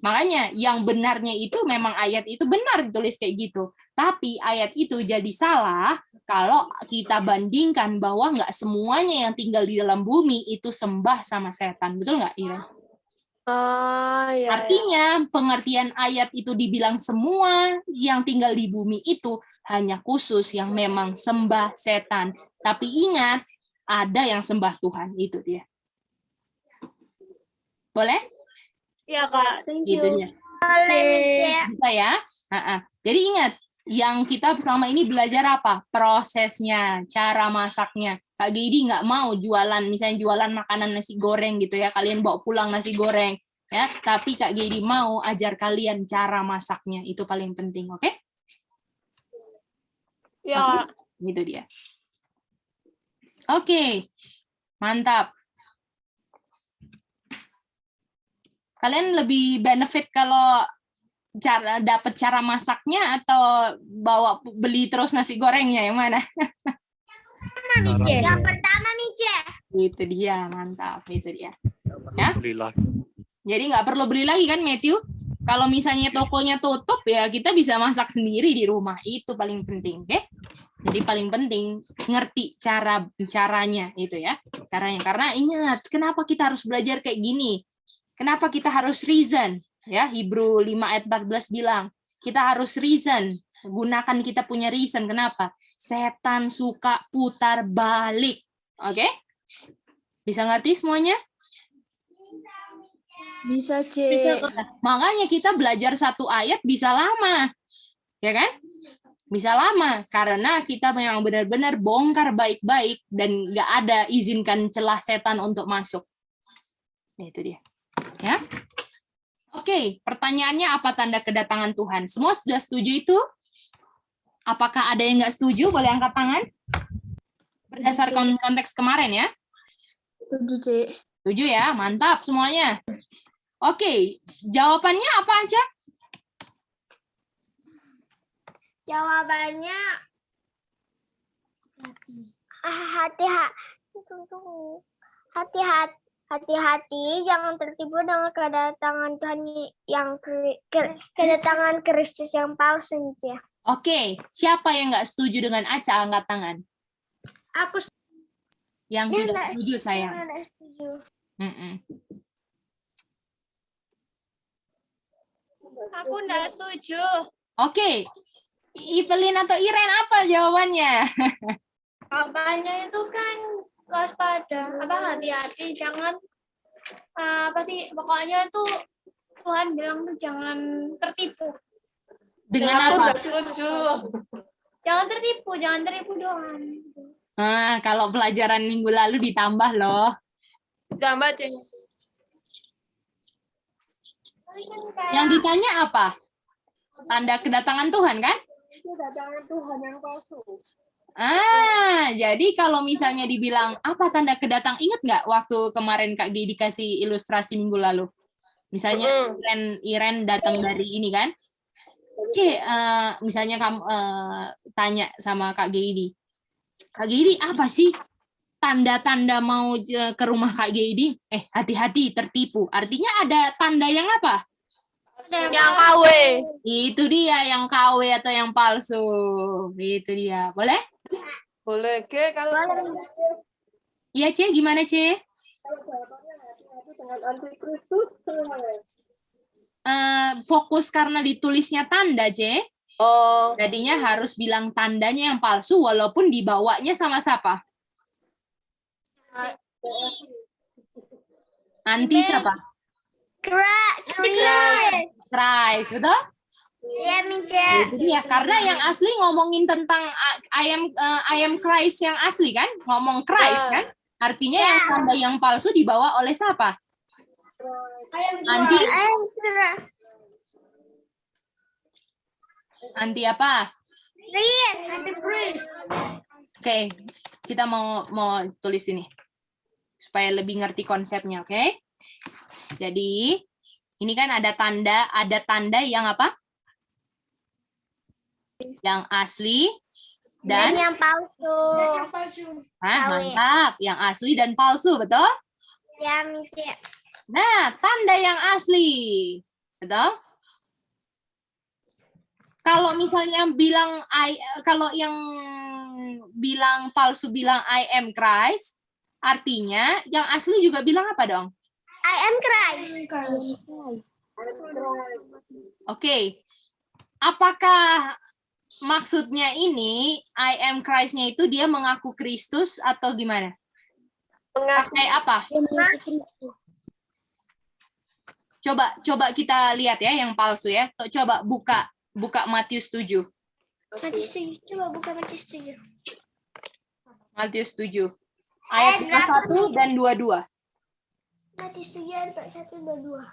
Makanya yang benarnya itu memang ayat itu benar ditulis kayak gitu. Tapi ayat itu jadi salah kalau kita bandingkan bahwa nggak semuanya yang tinggal di dalam bumi itu sembah sama setan. Betul nggak, Ira? Ya, Artinya pengertian ayat itu dibilang semua yang tinggal di bumi itu hanya khusus yang memang sembah setan. Tapi ingat, ada yang sembah Tuhan. Itu dia. Boleh? Ya, Kak. Thank you. Gitu dia. Bisa ya? Jadi ingat, yang kita selama ini belajar apa? Prosesnya, cara masaknya. Kak Gedi nggak mau jualan, misalnya jualan makanan nasi goreng gitu ya, kalian bawa pulang nasi goreng ya. Tapi Kak Gedi mau ajar kalian cara masaknya, itu paling penting, oke? Ya. Gitu dia. Oke, mantap. Kalian lebih benefit kalau dapat cara masaknya atau beli terus nasi gorengnya, yang mana? Mice. Yang pertama, Mice. Itu dia, mantap, itu dia. Ya? Beli lagi. Jadi nggak perlu beli lagi kan, Matthew? Kalau misalnya tokonya tutup ya kita bisa masak sendiri di rumah. Itu paling penting, oke? Jadi paling penting ngerti caranya itu ya. Caranya. Karena ingat, kenapa kita harus belajar kayak gini? Kenapa kita harus reason? Ya, Hebrew 5 ayat 14 bilang, kita harus reason. Gunakan kita punya reason. Kenapa? Setan suka putar balik. Oke? Bisa ngerti semuanya? Bisa, C. Makanya kita belajar satu ayat bisa lama. Ya kan? Bisa lama karena kita memang benar-benar bongkar baik-baik dan nggak ada izinkan celah setan untuk masuk. Nah, itu dia. Ya. Oke, pertanyaannya apa tanda kedatangan Tuhan? Semua sudah setuju itu? Apakah ada yang nggak setuju? Boleh angkat tangan. Berdasarkan konteks kemarin ya. Setuju, C. Setuju ya, mantap semuanya. Oke, jawabannya apa aja? Jawabannya hati-hati, jangan tertipu dengan kedatangan Tuhan yang kedatangan Kristus yang palsu, ya. Oke, siapa yang nggak setuju dengan Aca angkat tangan? Aku Yang tidak setuju sayang. tidak setuju. Aku enggak setuju. Oke, Evelyn atau Iren apa jawabannya? Jawabannya itu kan waspada, hati-hati, jangan pokoknya itu Tuhan bilang tuh jangan tertipu. Dengan apa? Jangan tertipu doang. Nah, kalau pelajaran minggu lalu ditambah loh. Tambah, C. Yang ditanya apa? Tanda kedatangan Tuhan kan? Kedatangan Tuhan yang palsu. Jadi kalau misalnya dibilang apa tanda kedatangan, ingat nggak waktu kemarin Kak G dikasih ilustrasi minggu lalu? Misalnya Iren datang dari ini kan? Oke, misalnya kamu tanya sama Kak Geidi. Kak Geidi, apa sih tanda-tanda mau ke rumah Kak Geidi? Hati-hati, tertipu. Artinya ada tanda yang apa? Yang KW. Itu dia, yang KW atau yang palsu. Itu dia. Boleh? Boleh, G. Kalau Iya, C. Gimana, C? jawabannya hati-hati dengan antikristus. Fokus karena ditulisnya tanda, C. Oh. Jadinya harus bilang tandanya yang palsu walaupun dibawanya sama siapa? Anti siapa? Christ, betul? Iya, Mica. Itu dia. Karena yang asli ngomongin tentang I am Christ yang asli kan? Ngomong Christ kan? Artinya yang tanda yang palsu dibawa oleh siapa? Anti? Anti apa? Oke, kita mau tulis ini supaya lebih ngerti konsepnya, oke? Jadi ini kan ada tanda yang apa? Yang asli dan yang palsu. Mantap, yang asli dan palsu, betul? Ya, Mica. Nah, tanda yang asli, betul? Kalau misalnya kalau yang bilang palsu bilang I am Christ, artinya yang asli juga bilang apa dong? I am Christ. Oke. Apakah maksudnya ini I am Christ-nya itu dia mengaku Kristus atau gimana? Pakai apa? Coba kita lihat ya yang palsu ya. Coba buka Matius 7. Matius 7. Coba buka Matius 7. Matius 7. Ayat 21 dan 22. Matius 7 ayat 21 dan 22.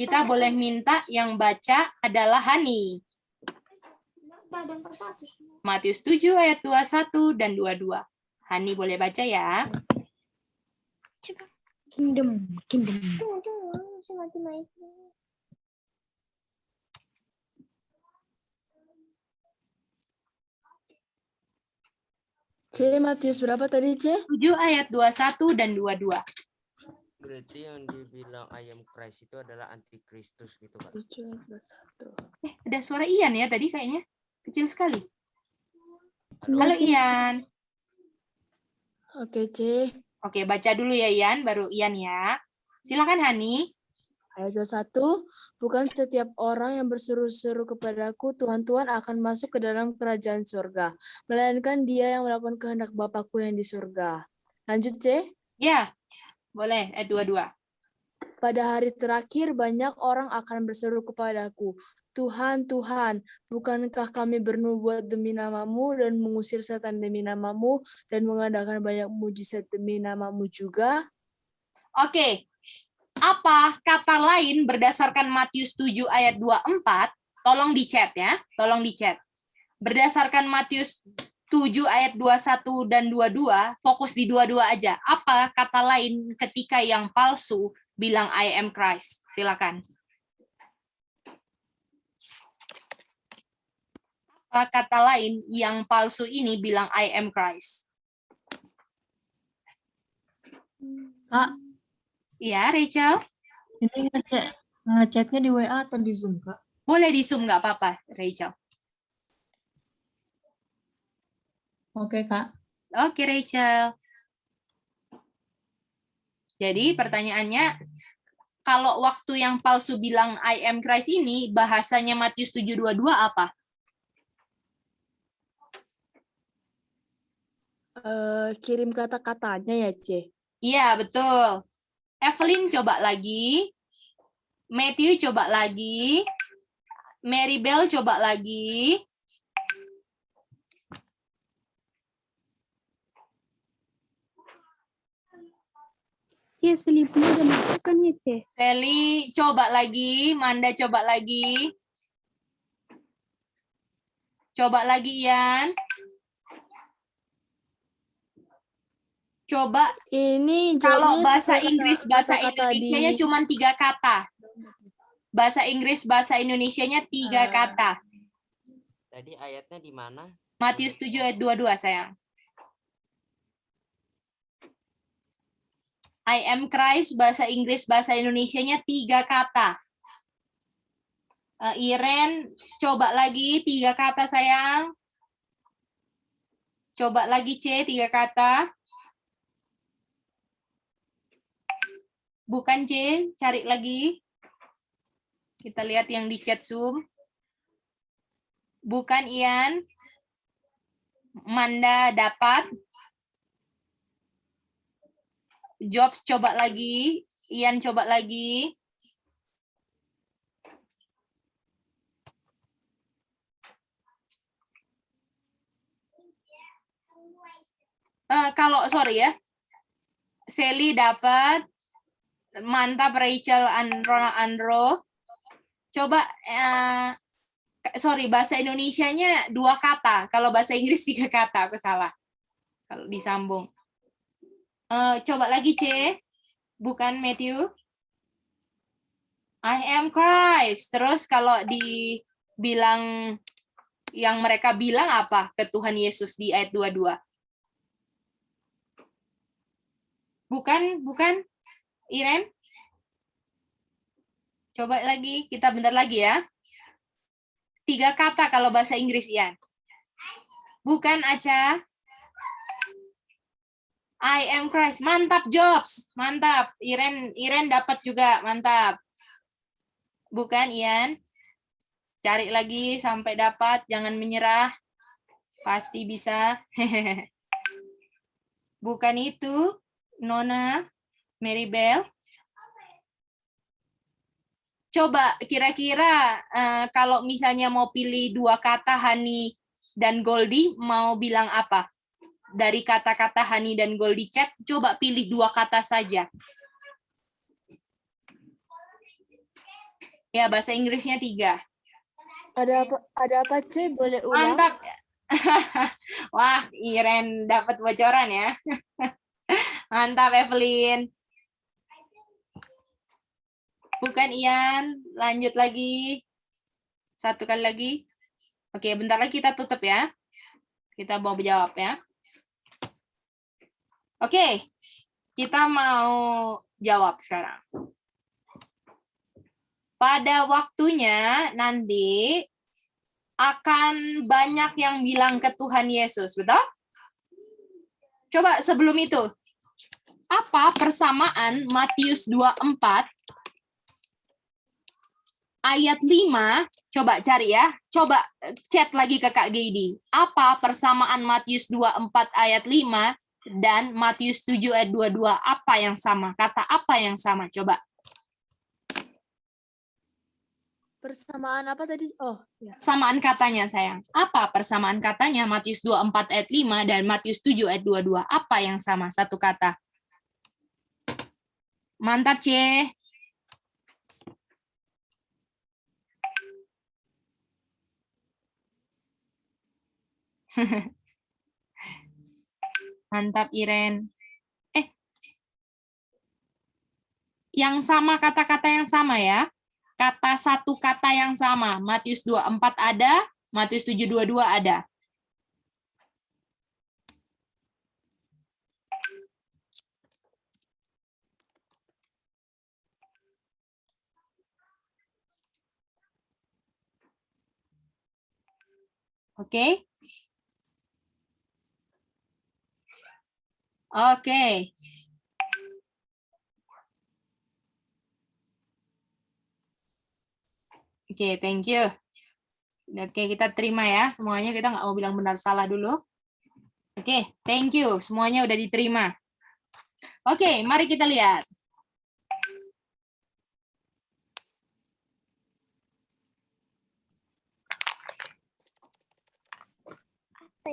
Kita boleh minta yang baca adalah Hani. Matius 7 ayat 21 dan 22. Hani boleh baca ya. Coba. Kingdom. C, Matius berapa tadi, C? 7 ayat 21 dan 22. Berarti yang dibilang I am Christ itu adalah antikristus gitu, Kak. Ada suara Ian ya tadi kayaknya. Kecil sekali. Halo Ian. Oke, C. Oke, baca dulu ya Ian, baru Ian ya. Silakan Hani. Ayat 1, bukan setiap orang yang berseru-seru kepadaku, Tuhan, Tuhan akan masuk ke dalam kerajaan surga, melainkan dia yang melakukan kehendak Bapakku yang di surga. Lanjut, C. Ya, boleh. 22. Pada hari terakhir banyak orang akan berseru kepadaku, Tuhan, Tuhan, bukankah kami bernubuat demi namamu dan mengusir setan demi namamu dan mengadakan banyak mujizat demi namamu juga? Oke. Apa kata lain berdasarkan Matius 7 ayat 24? Tolong di chat ya, tolong di chat. Berdasarkan Matius 7 ayat 21 dan 22, fokus di 22 aja. Apa kata lain ketika yang palsu bilang I am Christ? Silakan. Apa kata lain yang palsu ini bilang I am Christ? Kak, Iya, Rachel? ini ngechatnya di WA atau di Zoom, Kak? Boleh di Zoom, nggak apa-apa, Rachel. Oke, Kak. Oke, Rachel. Jadi pertanyaannya, kalau waktu yang palsu bilang I am Christ ini, bahasanya Matius 7:22 apa? Kirim kata-katanya ya, C. Iya, betul. Evelyn coba lagi. Matthew coba lagi. Maribel coba lagi. Ya, selipnya udah masuk kan ya, Ceh? Sally coba lagi. Manda coba lagi. Coba lagi, Ian. Coba ini kalau jawabnya bahasa sesuai Inggris, bahasa kata-kata Indonesianya cuma 3 kata. Bahasa Inggris, bahasa Indonesianya 3 kata. Tadi ayatnya di mana? Matius 7 ayat 22, sayang. I am Christ, bahasa Inggris, bahasa Indonesianya 3 kata. Iren, coba lagi 3 kata, sayang. Coba lagi, C, 3 kata. Bukan, C, cari lagi. Kita lihat yang di chat Zoom. Bukan, Ian. Manda dapat. Jobs coba lagi. Ian coba lagi. Kalau, sorry ya. Sally dapat. Mantap, Rachel, Andro. Coba, sorry, bahasa Indonesianya 2 kata. Kalau bahasa Inggris 3 kata, aku salah. Kalau disambung. Coba lagi, C. Bukan, Matthew. I am Christ. Terus kalau dibilang, yang mereka bilang apa ke Tuhan Yesus di ayat 22? Bukan, Iren? Coba lagi, kita bentar lagi ya. 3 kata kalau bahasa Inggris, Ian. Bukan, Aca. I am Christ. Mantap, Jobs. Mantap. Iren dapat juga. Mantap. Bukan, Ian. Cari lagi sampai dapat. Jangan menyerah. Pasti bisa. Bukan itu. Nona, Maribel. Coba kira-kira kalau misalnya mau pilih 2 kata Hani dan Goldie, mau bilang apa? Dari kata-kata Hani dan Goldie chat, coba pilih 2 kata saja. Ya, bahasa Inggrisnya 3. Ada apa, C? Boleh ulang? Mantap. Wah, Iren dapat bocoran ya. Mantap, Evelyn. Bukan, Ian. Lanjut lagi. 1 kali lagi. Oke, bentar lagi kita tutup ya. Kita mau jawab ya. Oke. Kita mau jawab sekarang. Pada waktunya nanti akan banyak yang bilang ke Tuhan Yesus, betul? Coba sebelum itu, apa persamaan Matius 24 ayat 5? Coba cari ya, coba chat lagi ke Kak Geidi. Apa persamaan Matius 24 ayat 5 dan Matius 7 ayat 22? Apa yang sama? Kata apa yang sama? Coba. Persamaan apa tadi? Oh, ya. Persamaan katanya, sayang. Apa persamaan katanya Matius 24 ayat 5 dan Matius 7 ayat 22? Apa yang sama? Satu kata. Mantap, C. Mantap, Iren. Yang sama, kata-kata yang sama ya. Kata satu kata yang sama. Matius 24 ada, Matius 7:22 ada. Oke? Oke. Oke, thank you. Oke, kita terima ya. Semuanya kita nggak mau bilang benar salah dulu. Oke, thank you. Semuanya udah diterima. Oke, mari kita lihat.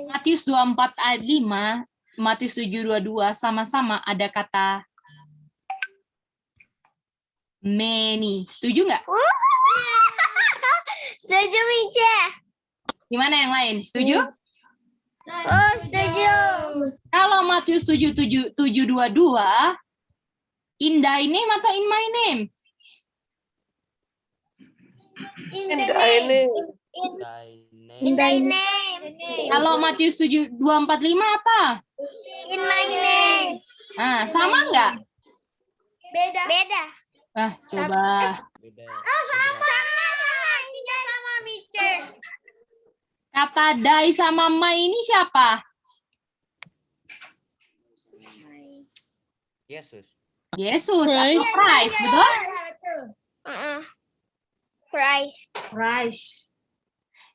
Matius 24 ayat 5, Matius 7:22 sama-sama ada kata many. Setuju nggak? Setuju, Mice. Gimana yang lain? Setuju? Oh, setuju. Kalau Matius 7:22, in thy name atau in my name? In the name. In thy name. Kalau Matius 7:245 apa? In my name. Nah, sama nggak? Beda. Beda. Ah, coba. Oh, sama. Intinya sama, Mice. Kata dai sama mai ini siapa? Yesus. Yesus atau Christ, betul? Christ.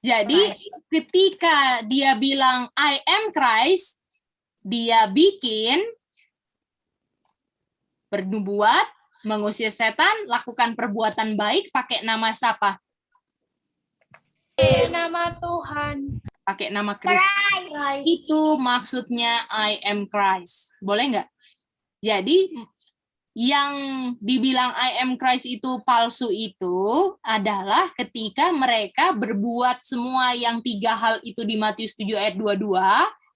Jadi ketika dia bilang I am Christ, dia bikin bernubuat, mengusir setan, lakukan perbuatan baik pakai nama siapa? Nama Tuhan. Pakai nama Kristus. Itu maksudnya I am Christ. Boleh nggak? Jadi yang dibilang I am Christ itu palsu itu adalah ketika mereka berbuat semua yang 3 hal itu di Matius 7 ayat 22,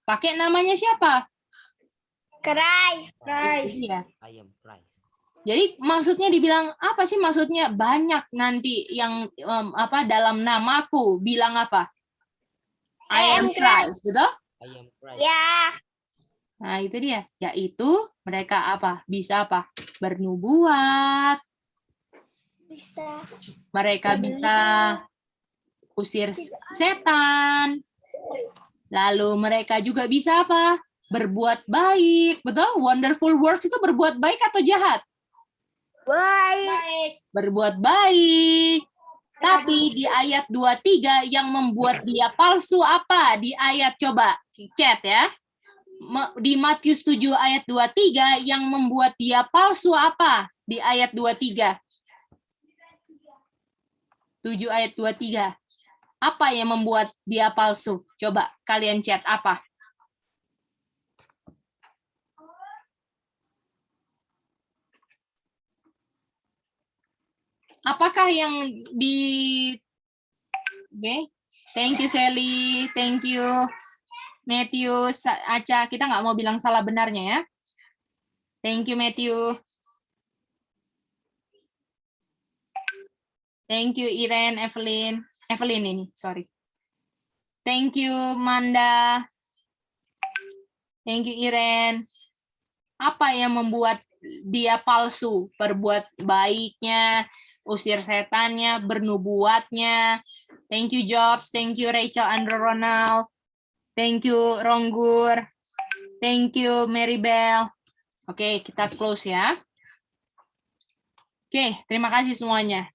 pakai namanya siapa? Christ. Iya. I am Christ. Jadi maksudnya dibilang apa sih maksudnya? Banyak nanti yang dalam namaku bilang apa? I am Christ, gitu? I am Christ. Ya. Nah, itu dia. Yaitu mereka apa? Bisa apa? Bernubuat. Bisa. Mereka bisa usir setan. Lalu mereka juga bisa apa? Berbuat baik. Betul? Wonderful works itu berbuat baik atau jahat? Baik. Berbuat baik. Tapi di ayat 23 yang membuat dia palsu apa? Di ayat, coba chat ya. Di Matius 7 ayat 23 yang membuat dia palsu apa? Di ayat 23. 7 ayat 23. Apa yang membuat dia palsu? Coba kalian chat apa? Apakah yang di Oke. Thank you Sally, thank you Matthew, Aca. Kita nggak mau bilang salah benarnya ya. Thank you Matthew. Thank you Iren, Evelyn ini, sorry. Thank you Manda. Thank you Iren. Apa yang membuat dia palsu? Berbuat baiknya, usir setannya, bernubuatnya. Thank you Jobs, thank you Rachel Andrew Ronald, thank you Ronggur, thank you Maribel. Oke, kita close ya. Oke, terima kasih semuanya.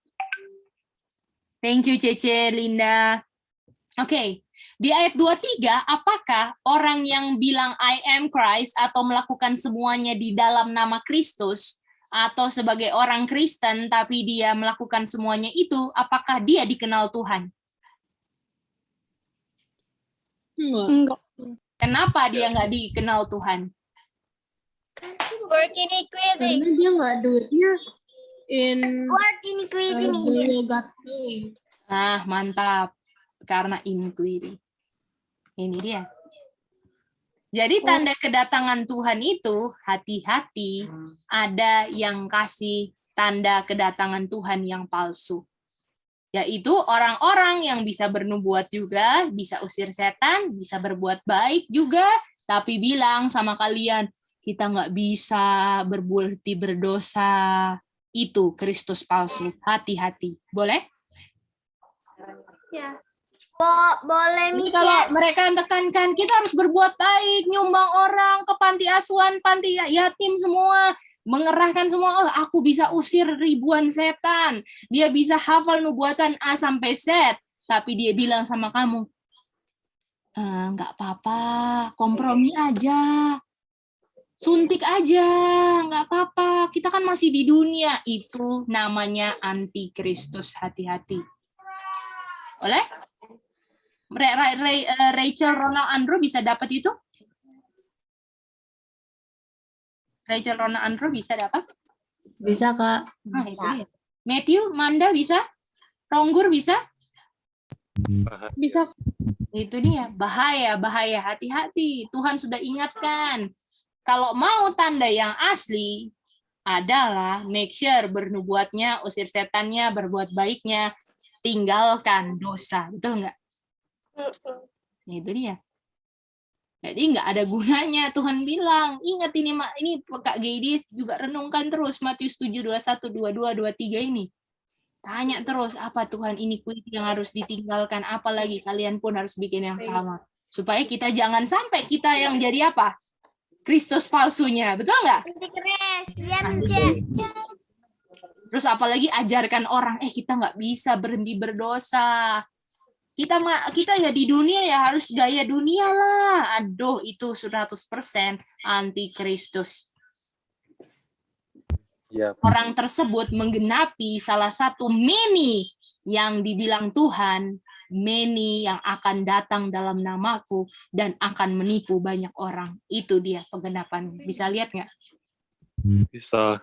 Thank you Cece, Linda. Oke, di ayat 23, apakah orang yang bilang I am Christ atau melakukan semuanya di dalam nama Kristus atau sebagai orang Kristen tapi dia melakukan semuanya itu, apakah dia dikenal Tuhan? Enggak. Kenapa dia nggak dikenal Tuhan? Work iniquity. Karena dia nggak duitnya Work iniquity. God name. Ah, mantap. Karena iniquity. Ini dia. Jadi tanda kedatangan Tuhan itu, hati-hati, ada yang kasih tanda kedatangan Tuhan yang palsu. Yaitu orang-orang yang bisa bernubuat juga, bisa usir setan, bisa berbuat baik juga, tapi bilang sama kalian, kita nggak bisa berarti berdosa. Itu Kristus palsu. Hati-hati. Boleh? Ya. Boleh Jadi Mice. kalau mereka tekankan kita harus berbuat baik, nyumbang orang ke panti asuhan, panti yatim semua, mengerahkan semua, oh aku bisa usir ribuan setan, dia bisa hafal nubuatan A sampai Z, tapi dia bilang sama kamu, nggak apa-apa, kompromi aja, suntik aja, nggak apa-apa, kita kan masih di dunia. Itu namanya antikristus, hati-hati. Boleh? Rachel Ronald Andrew bisa dapat itu? Rachel Ronald Andrew bisa dapat? Bisa, Kak. Nah, itu dia. Matthew, Manda bisa? Ronggur bisa? Bisa. Itu dia. Bahaya, bahaya. Hati-hati. Tuhan sudah ingatkan. Kalau mau tanda yang asli adalah make sure bernubuatnya, usir setannya, berbuat baiknya, tinggalkan dosa. Betul nggak? Itu dia. Jadi nggak ada gunanya. Tuhan bilang, ingat ini Kak Geidi juga renungkan terus Matius 7, 21, 22, 23 ini. Tanya terus, apa Tuhan ini yang harus ditinggalkan, apalagi kalian pun harus bikin yang sama. Supaya kita jangan sampai kita yang jadi apa? Kristus palsunya. Betul nggak? Terus apalagi ajarkan orang, kita nggak bisa berhenti berdosa. Kita ya di dunia ya harus gaya dunia lah. Aduh, itu 100% antikristus. Ya. Orang tersebut menggenapi salah satu many yang dibilang Tuhan, many yang akan datang dalam namaku dan akan menipu banyak orang. Itu dia penggenapannya. Bisa lihat nggak? Bisa.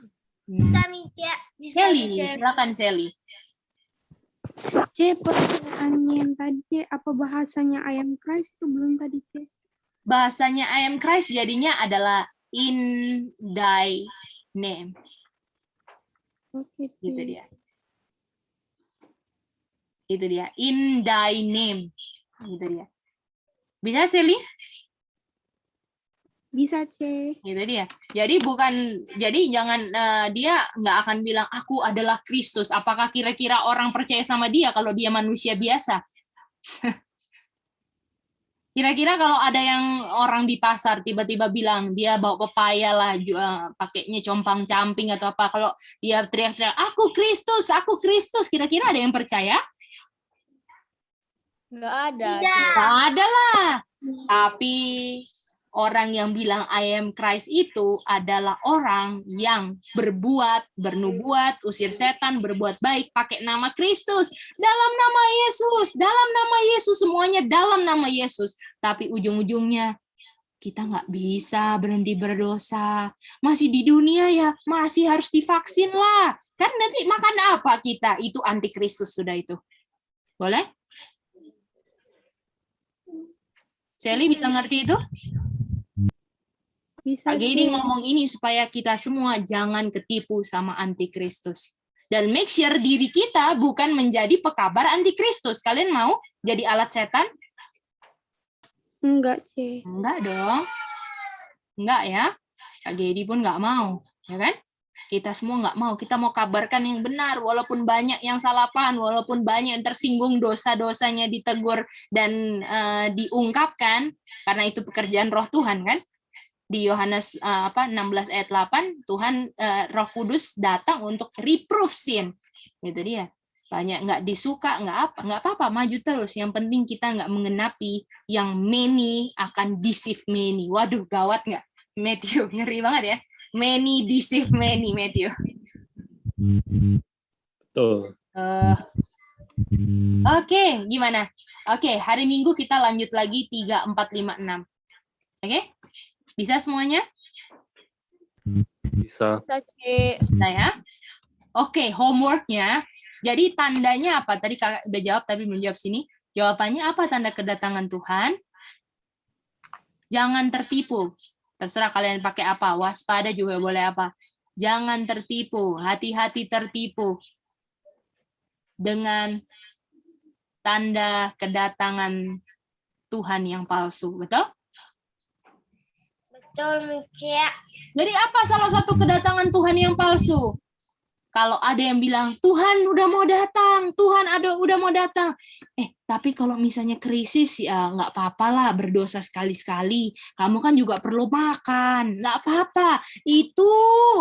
Sally, silakan Sally. C, pertanyaannya yang tadi, C, apa bahasanya I am Christ itu belum tadi, C? Bahasanya I am Christ jadinya adalah in thy name. Oke, C. Itu dia. Itu dia. In thy name. Itu dia. Bisa, Sally? Bisa, C. Itu dia. Jadi jangan dia nggak akan bilang aku adalah Kristus. Apakah kira-kira orang percaya sama dia kalau dia manusia biasa? Kira-kira kalau ada yang orang di pasar tiba-tiba bilang dia bawa pepaya lah, pakainya compang-camping atau apa, kalau dia teriak-teriak aku Kristus, kira-kira ada yang percaya? Nggak ada. Nggak ada lah. Tapi orang yang bilang I am Christ itu adalah orang yang bernubuat, usir setan, berbuat baik, pakai nama Kristus, dalam nama Yesus, semuanya dalam nama Yesus. Tapi ujung-ujungnya kita nggak bisa berhenti berdosa. Masih di dunia ya, masih harus divaksin lah. Kan nanti makan apa kita? Itu antikristus sudah itu. Boleh? Sally bisa ngerti itu? Bisa, Kak Geidi ngomong ini supaya kita semua jangan ketipu sama antikristus. Dan make sure diri kita bukan menjadi pekabar antikristus. Kalian mau jadi alat setan? Enggak, C. Enggak dong. Enggak ya. Kak Gedi pun nggak mau, ya kan? Kita semua nggak mau. Kita mau kabarkan yang benar, walaupun banyak yang salah paham, walaupun banyak yang tersinggung, dosa-dosanya ditegur dan diungkapkan, karena itu pekerjaan Roh Tuhan, kan? Di Yohanes 16 ayat 8, Tuhan Roh Kudus datang untuk reproof sin. Gitu dia. Banyak nggak disuka, nggak apa-apa, maju terus. Yang penting kita nggak mengenapi yang many akan deceive many. Waduh, gawat nggak? Matthew, ngeri banget ya. Many deceive many, Matthew. Betul. Oke, gimana? Oke, hari Minggu kita lanjut lagi 3, 4, 5, 6. Oke? Bisa semuanya? Bisa. Bisa ya? Oke, homework-nya. Jadi tandanya apa? Tadi Kakak udah jawab tapi belum jawab sini. Jawabannya apa tanda kedatangan Tuhan? Jangan tertipu. Terserah kalian pakai apa. Waspada juga boleh apa. Jangan tertipu. Hati-hati tertipu. Dengan tanda kedatangan Tuhan yang palsu. Betul? Betul, Cia. Jadi apa salah satu kedatangan Tuhan yang palsu? Kalau ada yang bilang, Tuhan udah mau datang, Tuhan udah mau datang. Tapi kalau misalnya krisis, ya nggak apa-apa lah, berdosa sekali-sekali. Kamu kan juga perlu makan, nggak apa-apa. Itu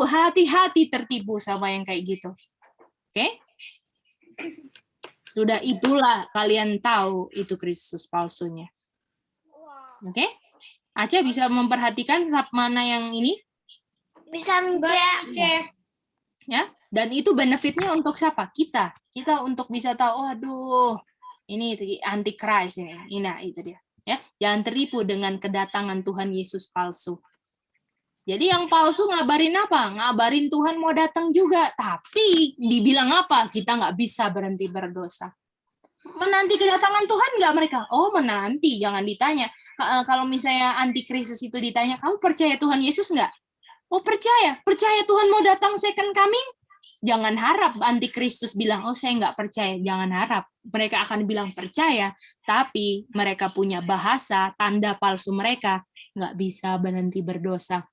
hati-hati tertipu sama yang kayak gitu. Oke? Sudah itulah kalian tahu itu Kristus palsunya. Oke? Aceh bisa memperhatikan mana yang ini? Bisa, Cia. Ya, dan itu benefitnya untuk siapa? Kita untuk bisa tahu, aduh, ini antichrist ini. Nah, itu dia. Ya, jangan tertipu dengan kedatangan Tuhan Yesus palsu. Jadi yang palsu ngabarin apa? Ngabarin Tuhan mau datang juga, tapi dibilang apa? Kita nggak bisa berhenti berdosa. Menanti kedatangan Tuhan nggak mereka? Oh, menanti, jangan ditanya. Kalau misalnya antikristus itu ditanya, kamu percaya Tuhan Yesus nggak? Oh, percaya Tuhan mau datang second coming? Jangan harap antikristus bilang, oh saya nggak percaya. Jangan harap. Mereka akan bilang percaya, tapi mereka punya bahasa, tanda palsu mereka, nggak bisa berhenti berdosa.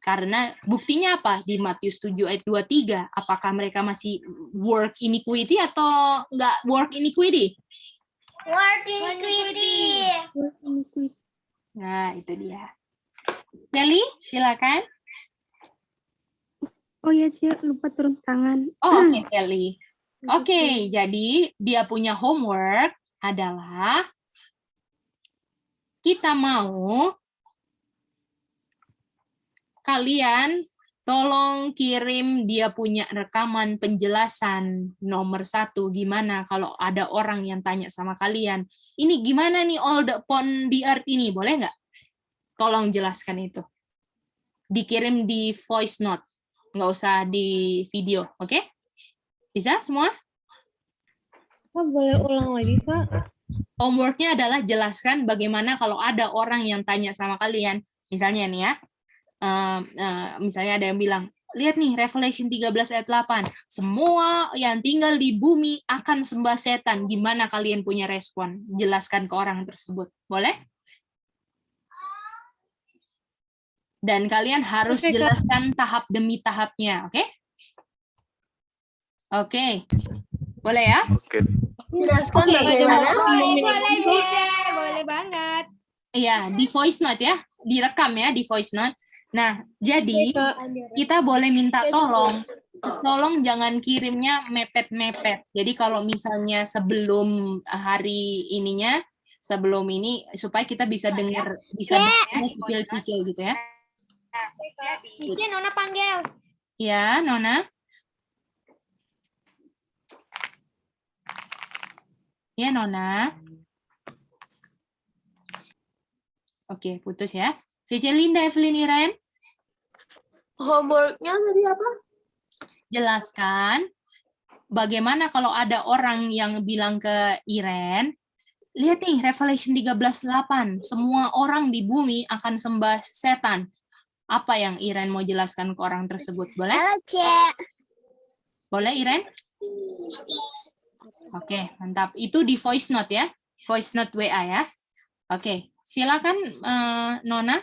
Karena buktinya apa? Di Matius 7 ayat 23, apakah mereka masih work iniquity atau nggak work iniquity? Work iniquity. Nah, itu dia. Sally, silakan. Oh ya, Cia, lupa turun tangan. Oh, oke, Sally. Oke, jadi dia punya homework adalah kita mau kalian tolong kirim dia punya rekaman penjelasan nomor 1. Gimana kalau ada orang yang tanya sama kalian, ini gimana nih all upon the earth ini, boleh nggak? Tolong jelaskan itu. Dikirim di voice note. Nggak usah di video, oke? Bisa semua? Kak, boleh ulang lagi, Kak? Homework-nya adalah jelaskan bagaimana kalau ada orang yang tanya sama kalian, misalnya nih ya, misalnya ada yang bilang, lihat nih Revelation 13 ayat 8, semua yang tinggal di bumi akan sembah setan. Gimana kalian punya respon? Jelaskan ke orang tersebut, boleh? Dan kalian harus jelaskan tahap demi tahapnya, oke? Oke. Boleh ya? Oke. Jelaskan bagaimana. Boleh banget. Iya, di voice note ya, direkam ya di voice note. Nah, jadi kita boleh minta tolong jangan kirimnya mepet-mepet. Jadi kalau misalnya sebelum hari ininya, sebelum ini supaya kita bisa dengar cicil-cicil gitu ya. Cici, Nona panggil. Ya, Nona. Ya, Nona. Oke, putus ya. Cici Linda, Evelyn, Iren. Homework-nya tadi apa? Jelaskan bagaimana kalau ada orang yang bilang ke Iren, lihat nih Revelation 13:8, semua orang di bumi akan sembah setan. Apa yang Iren mau jelaskan ke orang tersebut? Boleh? Halo, Cia. Boleh, Iren? Oke, mantap. Itu di voice note ya. Voice note WA ya. Oke, silakan Nona.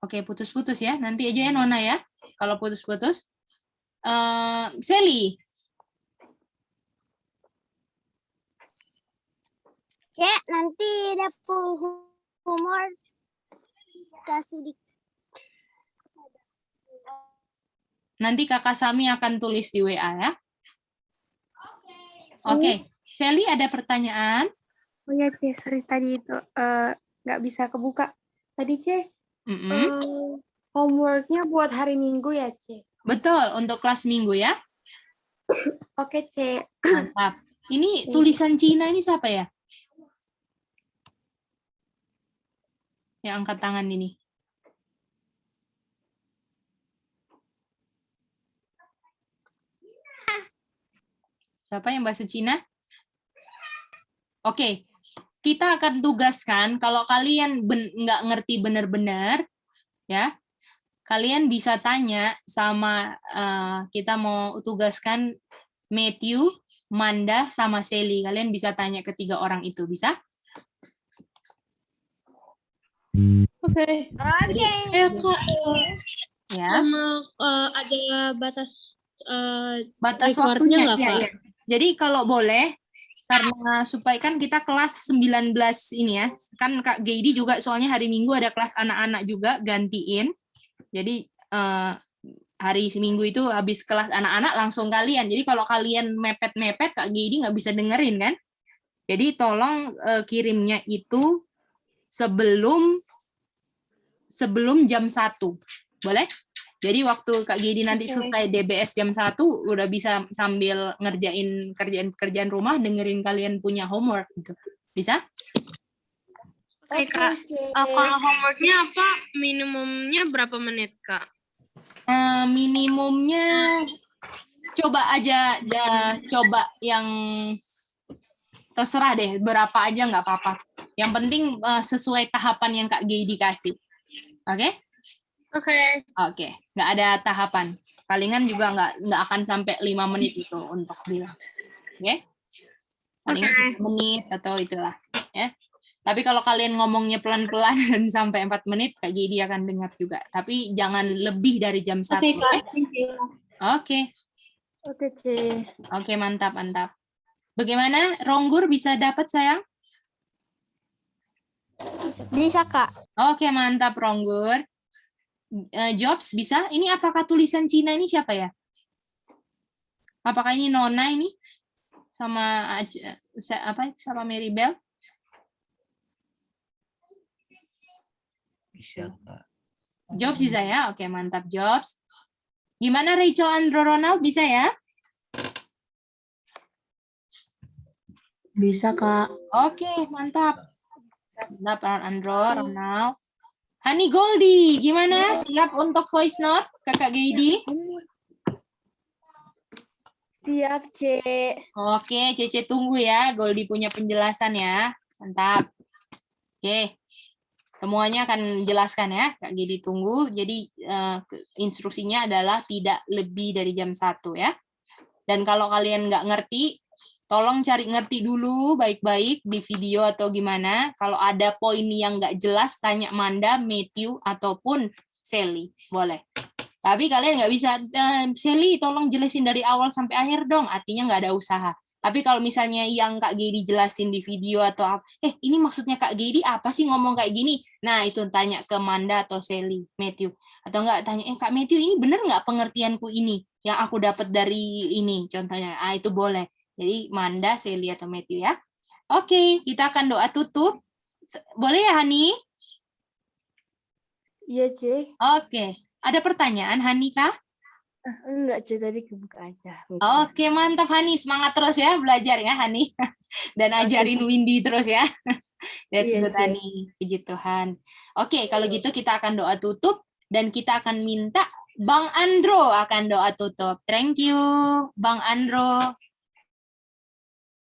Oke, putus-putus ya. Nanti aja ya Nona ya. Kalau putus-putus. Sally. Cek, nanti dapur humor kasih di Nanti Kakak Sami akan tulis di WA ya. Oke. Sally ada pertanyaan? Oh ya, C, sorry tadi itu nggak bisa kebuka. Tadi, C, homeworknya buat hari Minggu ya, C? Betul, untuk kelas minggu ya. Oke, C. Mantap. Ini tulisan Cina ini siapa ya? Yang angkat tangan ini. Siapa yang bahasa Cina? Oke, kita akan tugaskan kalau kalian nggak ngerti benar-benar, ya, kalian bisa tanya sama kita mau tugaskan Matthew, Manda, sama Sally. Kalian bisa tanya ketiga orang itu, bisa? Oke. Jadi, Kak, ya. sama ada batas Batas recordnya waktunya, nggak, Kak? ya. Jadi kalau boleh, karena supaya kan kita kelas 19 ini ya, kan Kak Geidi juga soalnya hari Minggu ada kelas anak-anak juga gantiin. Jadi hari Minggu itu habis kelas anak-anak langsung kalian. Jadi kalau kalian mepet-mepet, Kak Geidi nggak bisa dengerin kan. Jadi tolong kirimnya itu sebelum jam 1. Boleh? Jadi waktu Kak Geidi nanti selesai DBS jam 1, udah bisa sambil ngerjain kerjaan rumah, dengerin kalian punya homework gitu. Bisa? Oke, Kak. Kalau homeworknya apa? Minimumnya berapa menit, Kak? Minimumnya coba aja coba yang terserah deh, berapa aja nggak apa-apa. Yang penting sesuai tahapan yang Kak Geidi kasih. Oke? Oke, nggak ada tahapan. Palingan juga nggak akan sampai 5 menit itu untuk bilang. Oke? Palingan 5 menit atau itulah. Ya. Tapi kalau kalian ngomongnya pelan-pelan dan sampai 4 menit, Kak Geidi akan dengar juga. Tapi jangan lebih dari jam 1. Oke. Oke, C. Oke, mantap. Bagaimana? Ronggur bisa dapat, sayang? Bisa, Kak. Oke, mantap, Ronggur. Jobs bisa? Ini apakah tulisan Cina ini siapa ya? Apakah ini Nona ini? Sama sama Mary Bell? Bisa, Kak. Jobs bisa ya? Oke, mantap, Jobs. Gimana Rachel Andro Ronald, bisa ya? Bisa, Kak. Oke, mantap. Mantap, Andro Ronald. Hani Goldie, gimana? Siap untuk voice note, Kakak Geidi? Siap, C. Oke, Cece tunggu ya. Goldie punya penjelasan ya. Mantap. Oke. Semuanya akan jelaskan ya. Kak Geidi tunggu. Jadi instruksinya adalah tidak lebih dari jam 1 ya. Dan kalau kalian nggak ngerti, tolong cari ngerti dulu baik-baik di video atau gimana. Kalau ada poin yang nggak jelas, tanya Manda, Matthew, ataupun Sally. Boleh. Tapi kalian nggak bisa, Sally tolong jelasin dari awal sampai akhir dong. Artinya nggak ada usaha. Tapi kalau misalnya yang Kak Geidi jelasin di video atau ini maksudnya Kak Geidi apa sih ngomong kayak gini? Nah itu tanya ke Manda atau Sally, Matthew. Atau nggak tanya, Kak Matthew ini bener nggak pengertianku ini? Yang aku dapat dari ini contohnya. Itu boleh. Jadi Manda, Sally, atau Matthew ya. Oke, kita akan doa tutup. Boleh ya, Hani? Iya, C. Oke. Ada pertanyaan, Hani, kah? Enggak, C. Tadi kebuka aja. Oke, mantap, Hani. Semangat terus ya belajar ya, Hani. Dan ajarin Windy terus ya. That's good, Hani. Puji Tuhan. Oke, kalau gitu kita akan doa tutup. Dan kita akan minta Bang Andro akan doa tutup. Thank you, Bang Andro.